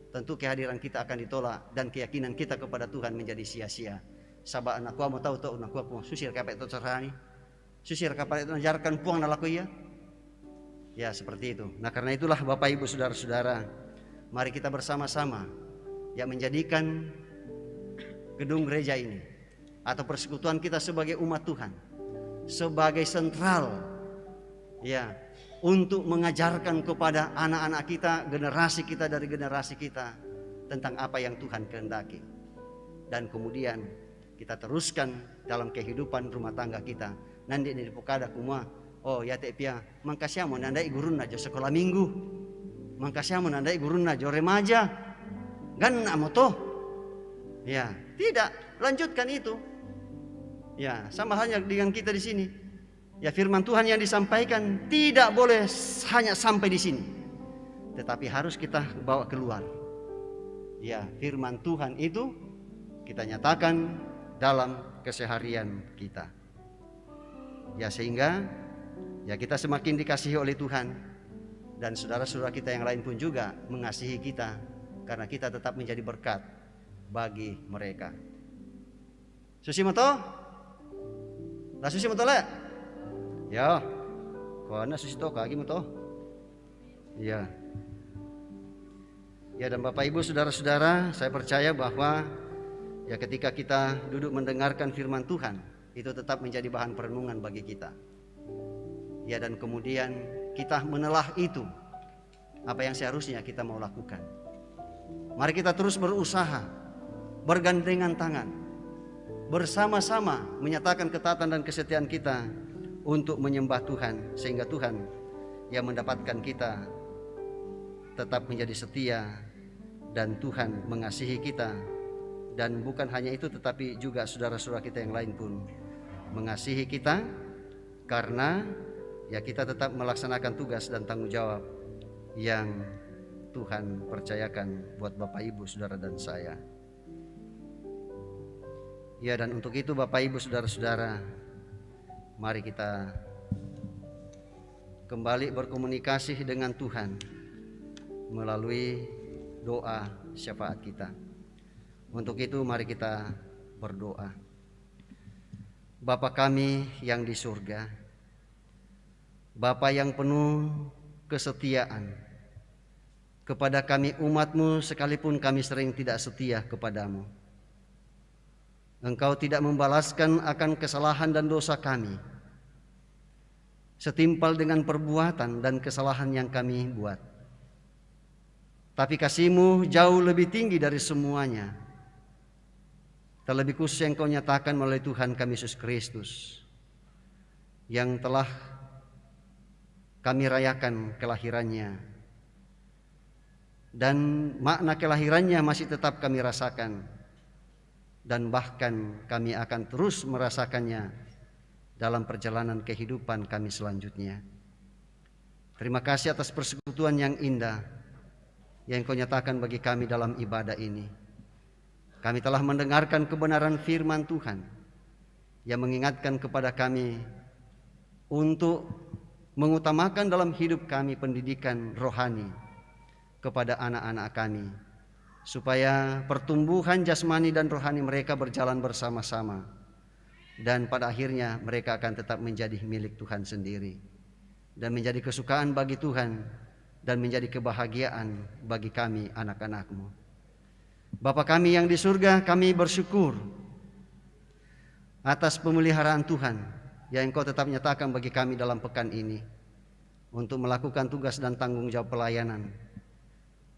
Tentu kehadiran kita akan ditolak dan keyakinan kita kepada Tuhan menjadi sia-sia. Sabak anakku mau tahu anakku mau susir kapek itu cerani. Susir kapek itu ajarkan puang nalaku ya. Ya, seperti itu. Nah, karena itulah Bapak Ibu Saudara-saudara, mari kita bersama-sama ya menjadikan gedung gereja ini atau persekutuan kita sebagai umat Tuhan sebagai sentral ya untuk mengajarkan kepada anak-anak kita, generasi kita dari generasi kita tentang apa yang Tuhan kehendaki. Dan kemudian kita teruskan dalam kehidupan rumah tangga kita. Nanti di pokada kumua, oh ya tepia, mangkasiamo nandai gurun jo sekolah minggu, mangkasiamo nandai gurun jo remaja, gan amoto. Ya, tidak, lanjutkan itu. Ya, sama halnya dengan kita di sini. Ya, firman Tuhan yang disampaikan tidak boleh hanya sampai di sini, tetapi harus kita bawa keluar. Ya, firman Tuhan itu kita nyatakan dalam keseharian kita. Ya, sehingga ya kita semakin dikasihi oleh Tuhan, dan saudara-saudara kita yang lain pun juga mengasihi kita karena kita tetap menjadi berkat bagi mereka. Susi moto? Lah susi moto le? Ya. Koana susi to kagi moto? Ya. Ya, dan Bapak Ibu Saudara-saudara, saya percaya bahwa ya ketika kita duduk mendengarkan firman Tuhan, itu tetap menjadi bahan perenungan bagi kita. Ya, dan kemudian kita menelah itu apa yang seharusnya kita mau lakukan. Mari kita terus berusaha, bergandengan tangan, bersama-sama menyatakan ketaatan dan kesetiaan kita untuk menyembah Tuhan, sehingga Tuhan yang mendapatkan kita tetap menjadi setia dan Tuhan mengasihi kita. Dan bukan hanya itu, tetapi juga saudara-saudara kita yang lain pun mengasihi kita, karena ya kita tetap melaksanakan tugas dan tanggung jawab yang Tuhan percayakan buat Bapak Ibu Saudara dan saya. Ya, dan untuk itu Bapak Ibu Saudara-saudara, mari kita kembali berkomunikasi dengan Tuhan melalui doa syafaat kita. Untuk itu mari kita berdoa. Bapa kami yang di surga, Bapa yang penuh kesetiaan kepada kami umat-Mu, sekalipun kami sering tidak setia kepadamu. Engkau tidak membalaskan akan kesalahan dan dosa kami, setimpal dengan perbuatan dan kesalahan yang kami buat. Tapi kasih-Mu jauh lebih tinggi dari semuanya. Terlebih khusus yang Kau nyatakan melalui Tuhan kami Yesus Kristus, yang telah kami rayakan kelahirannya dan makna kelahirannya masih tetap kami rasakan, dan bahkan kami akan terus merasakannya dalam perjalanan kehidupan kami selanjutnya. Terima kasih atas persekutuan yang indah yang Kau nyatakan bagi kami dalam ibadah ini. Kami telah mendengarkan kebenaran firman Tuhan yang mengingatkan kepada kami untuk mengutamakan dalam hidup kami pendidikan rohani kepada anak-anak kami, supaya pertumbuhan jasmani dan rohani mereka berjalan bersama-sama, dan pada akhirnya mereka akan tetap menjadi milik Tuhan sendiri dan menjadi kesukaan bagi Tuhan dan menjadi kebahagiaan bagi kami anak-anak-Mu. Bapa kami yang di surga, kami bersyukur atas pemeliharaan Tuhan yang Engkau tetap nyatakan bagi kami dalam pekan ini untuk melakukan tugas dan tanggung jawab pelayanan,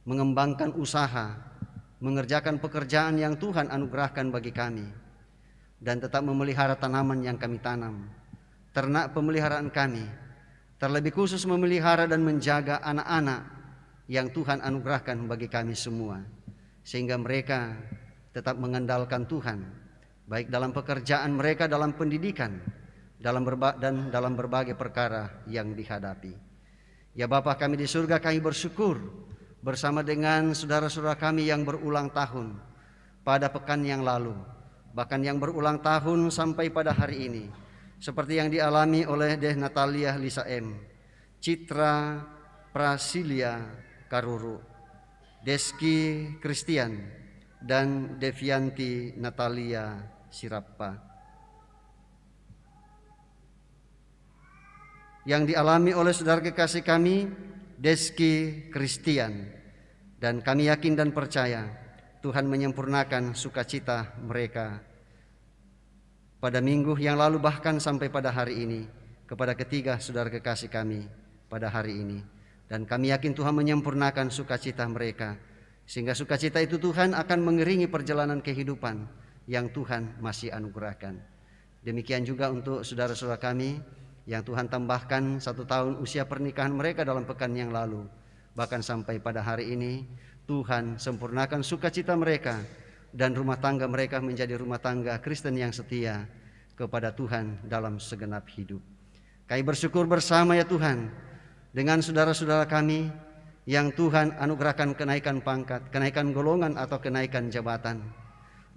mengembangkan usaha, mengerjakan pekerjaan yang Tuhan anugerahkan bagi kami, dan tetap memelihara tanaman yang kami tanam, ternak pemeliharaan kami, terlebih khusus memelihara dan menjaga anak-anak yang Tuhan anugerahkan bagi kami semua, sehingga mereka tetap mengandalkan Tuhan, baik dalam pekerjaan mereka, dalam pendidikan, dan dalam berbagai perkara yang dihadapi. Ya Bapa kami di surga, kami bersyukur bersama dengan saudara-saudara kami yang berulang tahun pada pekan yang lalu, bahkan yang berulang tahun sampai pada hari ini, seperti yang dialami oleh Deh Natalia Lisa M, Citra Prasilia Karuru, Deski Christian, dan Devianti Natalia Sirappa. Yang dialami oleh saudara kekasih kami Deski Christian, dan kami yakin dan percaya Tuhan menyempurnakan sukacita mereka pada minggu yang lalu, bahkan sampai pada hari ini, kepada ketiga saudara kekasih kami pada hari ini. Dan kami yakin Tuhan menyempurnakan sukacita mereka, sehingga sukacita itu Tuhan akan mengiringi perjalanan kehidupan yang Tuhan masih anugerahkan. Demikian juga untuk saudara-saudara kami yang Tuhan tambahkan 1 tahun usia pernikahan mereka dalam pekan yang lalu, bahkan sampai pada hari ini. Tuhan sempurnakan sukacita mereka, dan rumah tangga mereka menjadi rumah tangga Kristen yang setia kepada Tuhan dalam segenap hidup. Kami bersyukur bersama ya Tuhan dengan saudara-saudara kami yang Tuhan anugerahkan kenaikan pangkat, kenaikan golongan atau kenaikan jabatan,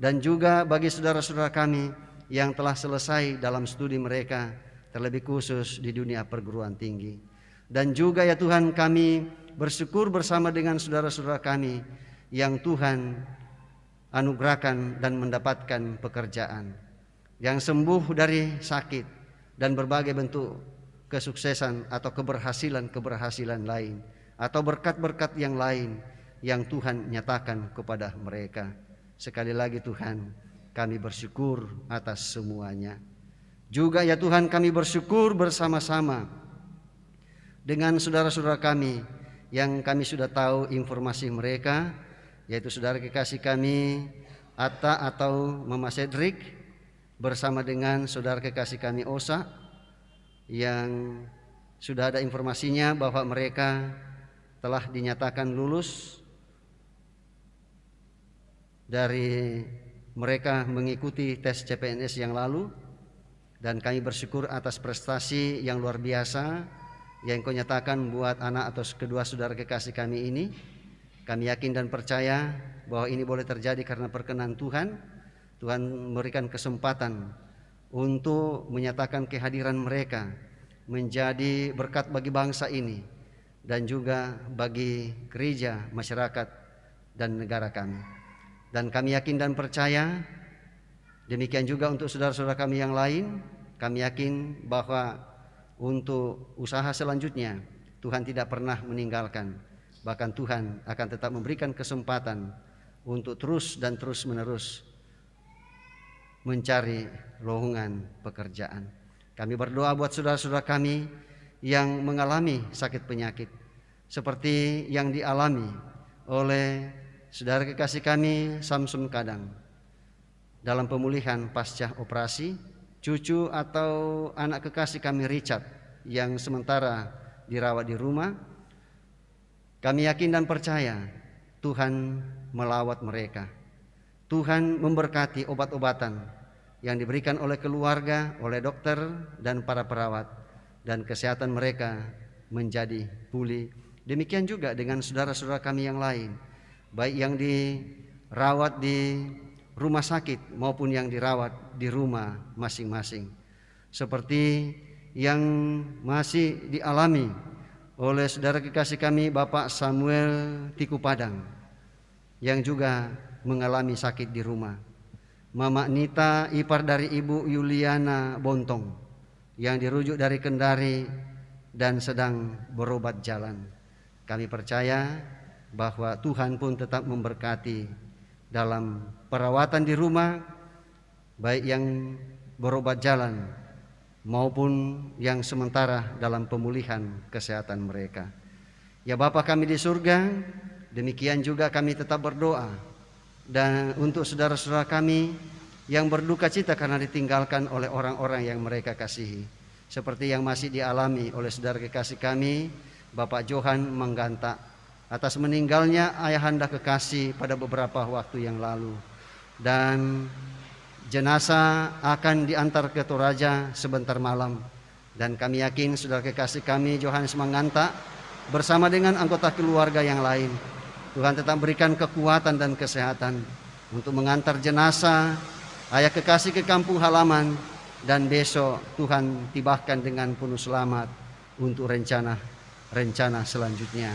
dan juga bagi saudara-saudara kami yang telah selesai dalam studi mereka, terlebih khusus di dunia perguruan tinggi. Dan juga ya Tuhan, kami bersyukur bersama dengan saudara-saudara kami yang Tuhan anugerahkan dan mendapatkan pekerjaan, yang sembuh dari sakit dan berbagai bentuk kesuksesan atau keberhasilan lain, atau berkat-berkat yang lain yang Tuhan nyatakan kepada mereka. Sekali lagi Tuhan, kami bersyukur atas semuanya. Juga ya Tuhan, kami bersyukur bersama-sama dengan saudara-saudara kami yang kami sudah tahu informasi mereka, yaitu saudara kekasih kami Atta atau Mama Cedric bersama dengan saudara kekasih kami Osa, yang sudah ada informasinya bahwa mereka telah dinyatakan lulus dari mereka mengikuti tes CPNS yang lalu. Dan kami bersyukur atas prestasi yang luar biasa yang Kau nyatakan buat anak atau kedua saudara kekasih kami ini. Kami yakin dan percaya bahwa ini boleh terjadi karena perkenan Tuhan. Tuhan memberikan kesempatan untuk menyatakan kehadiran mereka menjadi berkat bagi bangsa ini dan juga bagi gereja, masyarakat, dan negara kami. Dan kami yakin dan percaya demikian juga untuk saudara-saudara kami yang lain. Kami yakin bahwa untuk usaha selanjutnya Tuhan tidak pernah meninggalkan, bahkan Tuhan akan tetap memberikan kesempatan untuk terus dan terus menerus mencari lowongan pekerjaan. Kami berdoa buat saudara-saudara kami yang mengalami sakit penyakit seperti yang dialami oleh saudara kekasih kami Samsun Kadang dalam pemulihan pasca operasi, cucu atau anak kekasih kami Richard yang sementara dirawat di rumah. Kami yakin dan percaya Tuhan melawat mereka. Tuhan memberkati obat-obatan yang diberikan oleh keluarga, oleh dokter dan para perawat, dan kesehatan mereka menjadi pulih. Demikian juga dengan saudara-saudara kami yang lain, baik yang dirawat di rumah sakit maupun yang dirawat di rumah masing-masing. Seperti yang masih dialami oleh saudara kekasih kami Bapak Samuel Tiku Padang yang juga mengalami sakit di rumah. Mama Nita, ipar dari Ibu Yuliana Bontong yang dirujuk dari Kendari dan sedang berobat jalan. Kami percaya bahwa Tuhan pun tetap memberkati dalam perawatan di rumah, baik yang berobat jalan maupun yang sementara dalam pemulihan kesehatan mereka. Ya Bapa kami di surga, demikian juga kami tetap berdoa dan untuk saudara-saudara kami yang berduka cita karena ditinggalkan oleh orang-orang yang mereka kasihi, seperti yang masih dialami oleh saudara kekasih kami Bapak Johan Mangganta atas meninggalnya ayahanda kekasih pada beberapa waktu yang lalu, dan jenazah akan diantar ke Toraja sebentar malam. Dan kami yakin saudara kekasih kami Johannes Mangganta bersama dengan anggota keluarga yang lain, Tuhan tetap berikan kekuatan dan kesehatan untuk mengantar jenazah ayah kekasih ke kampung halaman, dan besok Tuhan tibahkan dengan penuh selamat untuk rencana selanjutnya.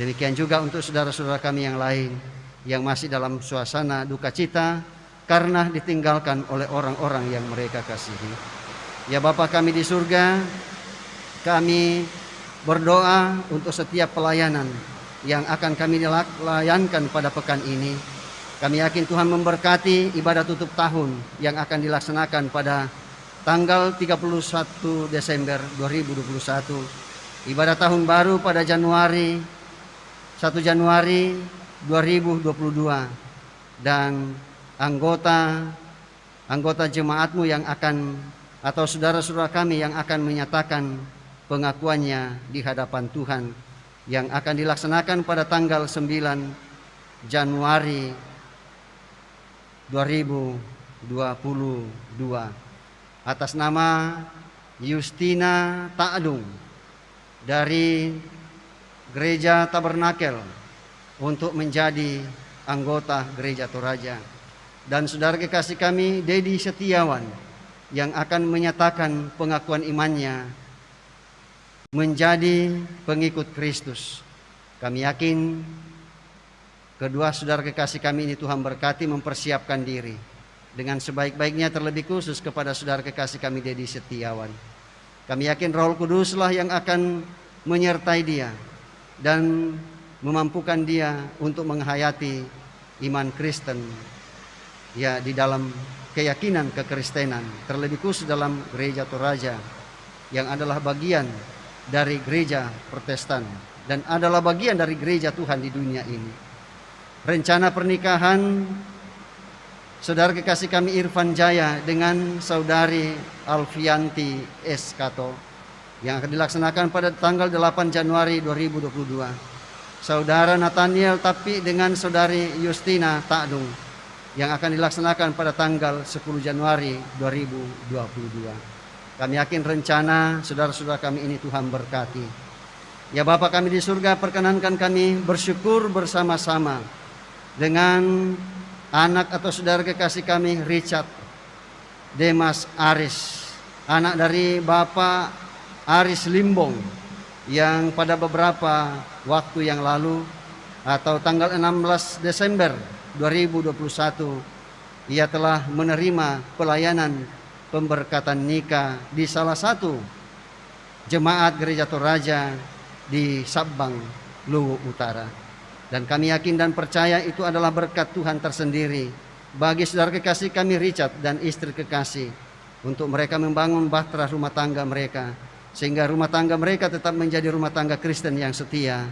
Demikian juga untuk saudara-saudara kami yang lain yang masih dalam suasana duka cita karena ditinggalkan oleh orang-orang yang mereka kasihi. Ya Bapa kami di surga, kami berdoa untuk setiap pelayanan yang akan kami layankan pada pekan ini. Kami yakin Tuhan memberkati ibadah tutup tahun yang akan dilaksanakan pada tanggal 31 Desember 2021. Ibadah tahun baru pada 1 Januari 2022. Dan anggota jemaatmu yang akan, atau saudara-saudara kami yang akan menyatakan pengakuannya di hadapan Tuhan yang akan dilaksanakan pada tanggal 9 Januari 2022 atas nama Justina Ta'dung dari Gereja Tabernakel untuk menjadi anggota Gereja Toraja. Dan saudara kekasih kami Dedi Setiawan yang akan menyatakan pengakuan imannya menjadi pengikut Kristus. Kami yakin kedua saudara kekasih kami ini Tuhan berkati mempersiapkan diri dengan sebaik-baiknya, terlebih khusus kepada saudara kekasih kami Dedi Setiawan. Kami yakin Roh Kuduslah yang akan menyertai dia dan memampukan dia untuk menghayati iman Kristen, ya, di dalam keyakinan kekristenan, terlebih khusus dalam Gereja Toraja yang adalah bagian dari gereja Protestan dan adalah bagian dari gereja Tuhan di dunia ini. Rencana pernikahan saudara kekasih kami Irfan Jaya dengan saudari Alfianti Eskato yang akan dilaksanakan pada tanggal 8 Januari 2022. Saudara Nathaniel Tapi dengan saudari Justina Ta'dung yang akan dilaksanakan pada tanggal 10 Januari 2022. Kami yakin rencana saudara-saudara kami ini Tuhan berkati. Ya Bapa kami di surga, perkenankan kami bersyukur bersama-sama dengan anak atau saudara kekasih kami Richard Demas Aris, anak dari Bapak Aris Limbong, yang pada beberapa waktu yang lalu atau tanggal 16 Desember 2021 ia telah menerima pelayanan pemberkatan nikah di salah satu jemaat Gereja Toraja di Sabang, Luwu Utara. Dan kami yakin dan percaya itu adalah berkat Tuhan tersendiri bagi saudara kekasih kami Richard dan istri kekasih untuk mereka membangun bahtera rumah tangga mereka, sehingga rumah tangga mereka tetap menjadi rumah tangga Kristen yang setia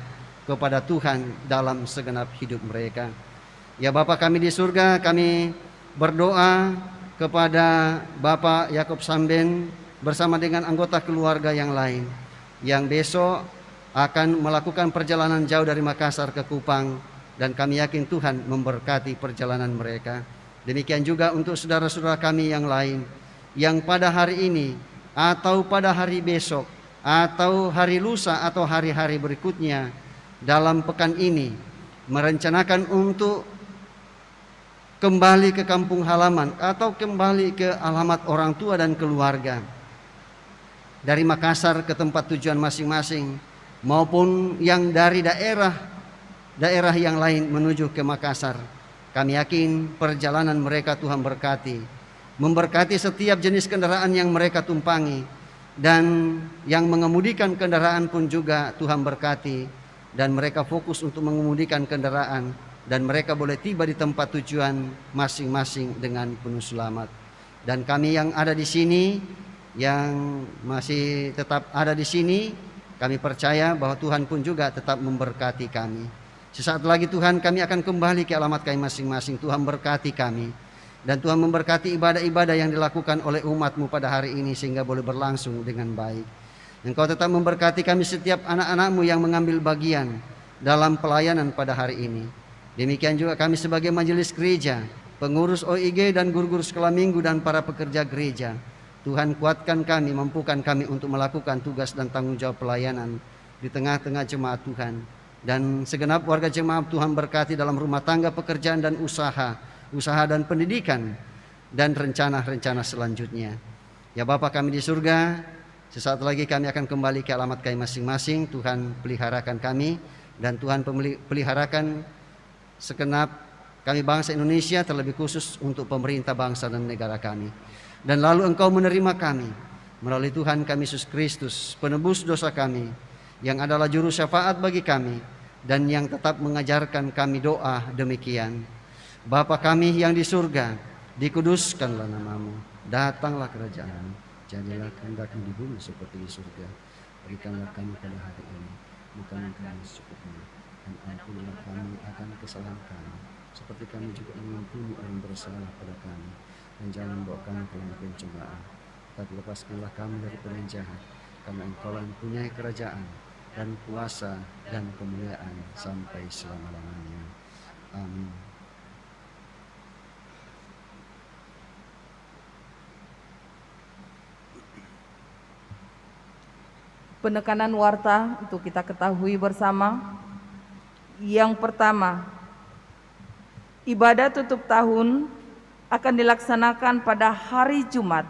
kepada Tuhan dalam segenap hidup mereka. Ya Bapa kami di surga, kami berdoa kepada Bapak Yakob Samben bersama dengan anggota keluarga yang lain yang besok akan melakukan perjalanan jauh dari Makassar ke Kupang dan kami yakin Tuhan memberkati perjalanan mereka. Demikian juga untuk saudara-saudara kami yang lain yang pada hari ini atau pada hari besok atau hari lusa atau hari-hari berikutnya dalam pekan ini merencanakan untuk kembali ke kampung halaman atau kembali ke alamat orang tua dan keluarga dari Makassar ke tempat tujuan masing-masing, maupun yang dari daerah yang lain menuju ke Makassar. Kami yakin perjalanan mereka Tuhan berkati, memberkati setiap jenis kendaraan yang mereka tumpangi, dan yang mengemudikan kendaraan pun juga Tuhan berkati, dan mereka fokus untuk mengemudikan kendaraan, dan mereka boleh tiba di tempat tujuan masing-masing dengan penuh selamat. Dan kami yang ada di sini, yang masih tetap ada di sini, kami percaya bahwa Tuhan pun juga tetap memberkati kami. Sesaat lagi Tuhan, kami akan kembali ke alamat kami masing-masing. Tuhan berkati kami, dan Tuhan memberkati ibadah-ibadah yang dilakukan oleh umat-Mu pada hari ini sehingga boleh berlangsung dengan baik. Engkau tetap memberkati kami setiap anak-anak-Mu yang mengambil bagian dalam pelayanan pada hari ini. Demikian juga kami sebagai majelis gereja, pengurus OIG dan guru-guru sekolah minggu dan para pekerja gereja. Tuhan kuatkan kami, mampukan kami untuk melakukan tugas dan tanggung jawab pelayanan di tengah-tengah jemaat Tuhan. Dan segenap warga jemaat Tuhan berkati dalam rumah tangga, pekerjaan dan usaha dan pendidikan dan rencana-rencana selanjutnya. Ya Bapa kami di surga, sesaat lagi kami akan kembali ke alamat kami masing-masing. Tuhan peliharakan kami, dan Tuhan peliharakan segenap kami bangsa Indonesia, terlebih khusus untuk pemerintah bangsa dan negara kami. Dan lalu Engkau menerima kami melalui Tuhan kami Yesus Kristus, penebus dosa kami, yang adalah juru syafaat bagi kami, dan yang tetap mengajarkan kami doa demikian: Bapa kami yang di surga, dikuduskanlah nama-Mu, datanglah kerajaan-Mu, jadilah kehendak-Mu di bumi seperti di surga. Berikanlah kami pada hari ini makanan kami secukupnya, dan ampunilah kami akan kesalahan kami, seperti kami juga mengampuni orang bersalah pada kami. Dan jangan bawa kami ke dalam pencobaan, tapi lepaskanlah kami dari jahat, karena Engkau yang punya kerajaan dan kuasa dan kemuliaan sampai selama-lamanya. Amin. Penekanan warta untuk kita ketahui bersama. Yang pertama, ibadah tutup tahun akan dilaksanakan pada hari Jumat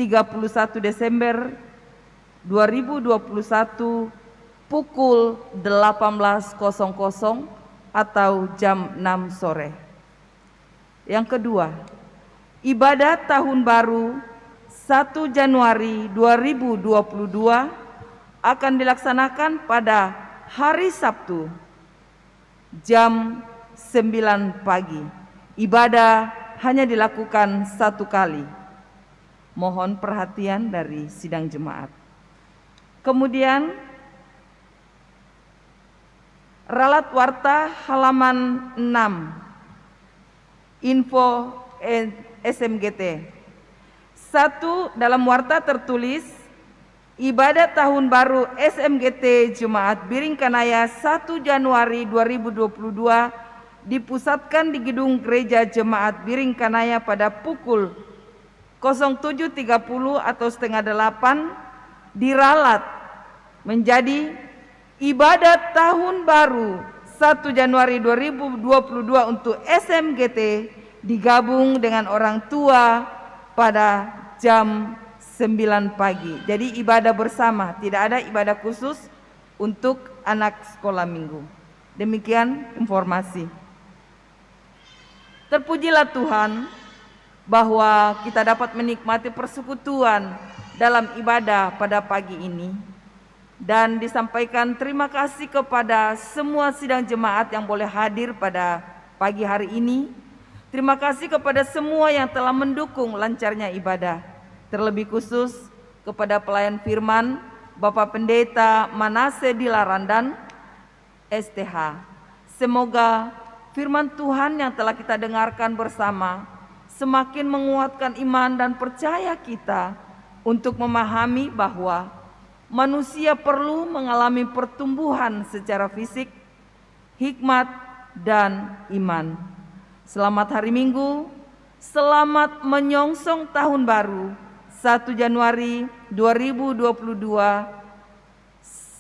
31 Desember 2021 pukul 18.00 atau jam 6 sore. Yang kedua, ibadah tahun baru 1 Januari 2022 akan dilaksanakan pada hari Sabtu jam 9 pagi. Ibadah hanya dilakukan 1 kali. Mohon perhatian dari sidang jemaat. Kemudian ralat warta halaman 6, info SMGT. 1, dalam warta tertulis ibadah tahun baru SMGT Jemaat Biringkanaya 1 Januari 2022 dipusatkan di gedung Gereja Jemaat Biringkanaya pada pukul 07.30 atau setengah 8, diralat menjadi ibadah tahun baru 1 Januari 2022 untuk SMGT digabung dengan orang tua pada jam 9 pagi. Jadi ibadah bersama, tidak ada ibadah khusus untuk anak sekolah minggu. Demikian informasi. Terpujilah Tuhan bahwa kita dapat menikmati persekutuan dalam ibadah pada pagi ini. Dan disampaikan terima kasih kepada semua sidang jemaat yang boleh hadir pada pagi hari ini. Terima kasih kepada semua yang telah mendukung lancarnya ibadah. Terlebih khusus kepada pelayan firman Bapak Pendeta Manase Dilarandan STH. Semoga firman Tuhan yang telah kita dengarkan bersama semakin menguatkan iman dan percaya kita untuk memahami bahwa manusia perlu mengalami pertumbuhan secara fisik, hikmat, dan iman. Selamat hari Minggu, selamat menyongsong tahun baru 1 Januari 2022.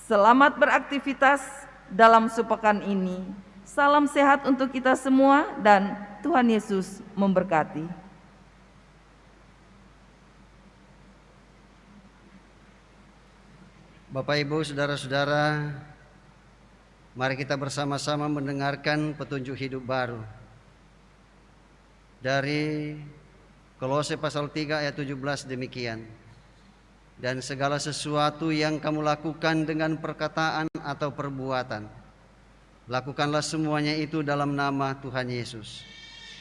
Selamat beraktivitas dalam sepekan ini. Salam sehat untuk kita semua dan Tuhan Yesus memberkati. Bapak, Ibu, saudara-saudara, mari kita bersama-sama mendengarkan petunjuk hidup baru dari Kolose pasal 3 ayat 17 demikian. Dan segala sesuatu yang kamu lakukan dengan perkataan atau perbuatan, lakukanlah semuanya itu dalam nama Tuhan Yesus,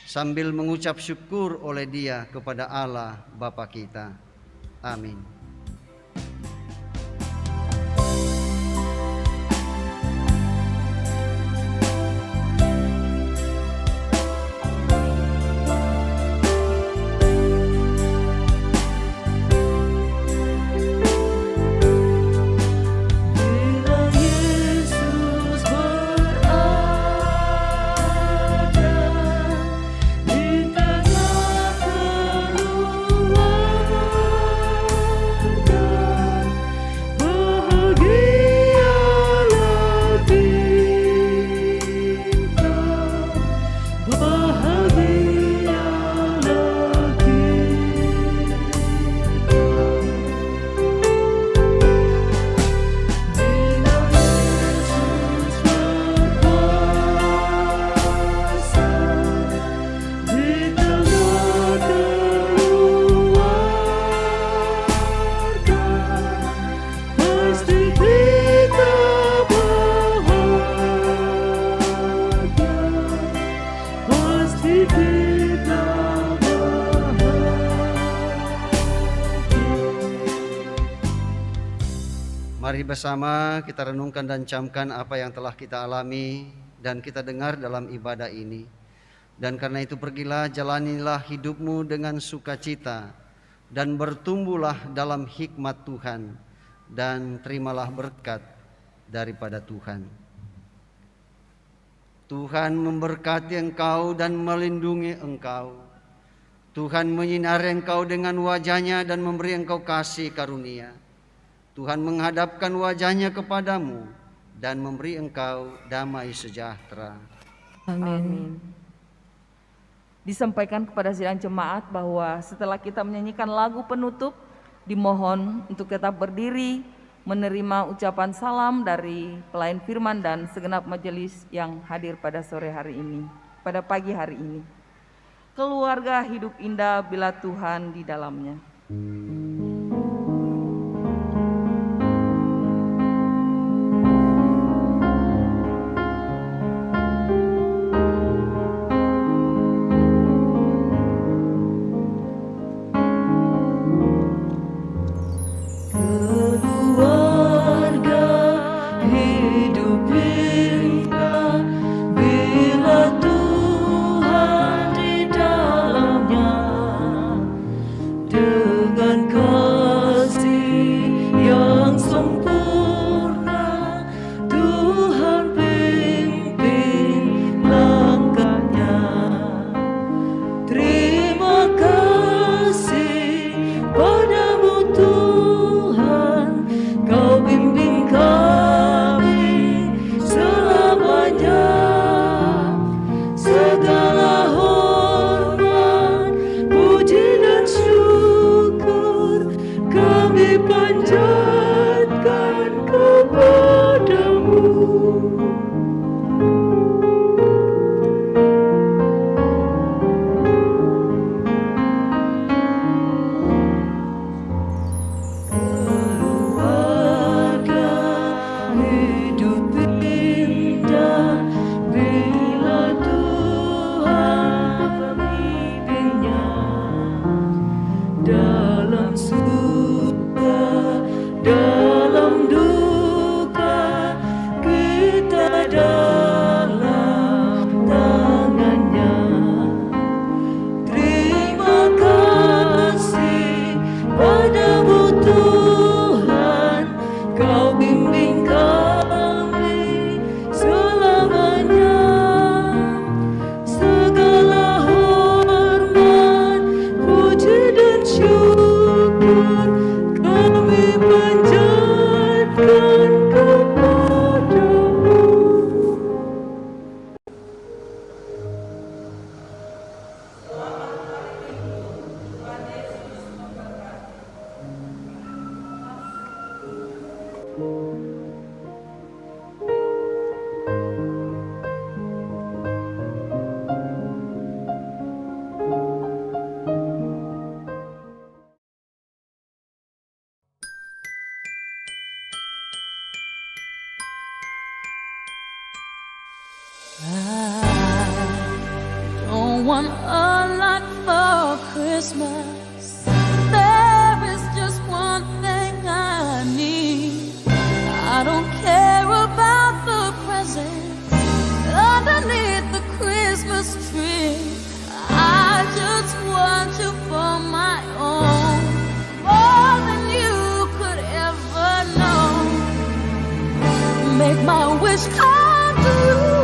sambil mengucap syukur oleh Dia kepada Allah Bapa kita. Amin. Mari bersama kita renungkan dan camkan apa yang telah kita alami dan kita dengar dalam ibadah ini. Dan karena itu pergilah, jalanilah hidupmu dengan sukacita dan bertumbuhlah dalam hikmat Tuhan dan terimalah berkat daripada Tuhan. Tuhan memberkati engkau dan melindungi engkau. Tuhan menyinari engkau dengan wajah-Nya dan memberi engkau kasih karunia. Tuhan menghadapkan wajah-Nya kepadamu dan memberi engkau damai sejahtera. Amin. Disampaikan kepada sidang jemaat bahwa setelah kita menyanyikan lagu penutup, dimohon untuk tetap berdiri menerima ucapan salam dari pelayan firman dan segenap majelis yang hadir pada sore hari ini, pada pagi hari ini. Keluarga hidup indah bila Tuhan di dalamnya. Kau bimbing kami selamanya. Don't want a lot for Christmas. There is just one thing I need. I don't care about the presents underneath the Christmas tree. I just want you for my own, more than you could ever know. Make my wish come true.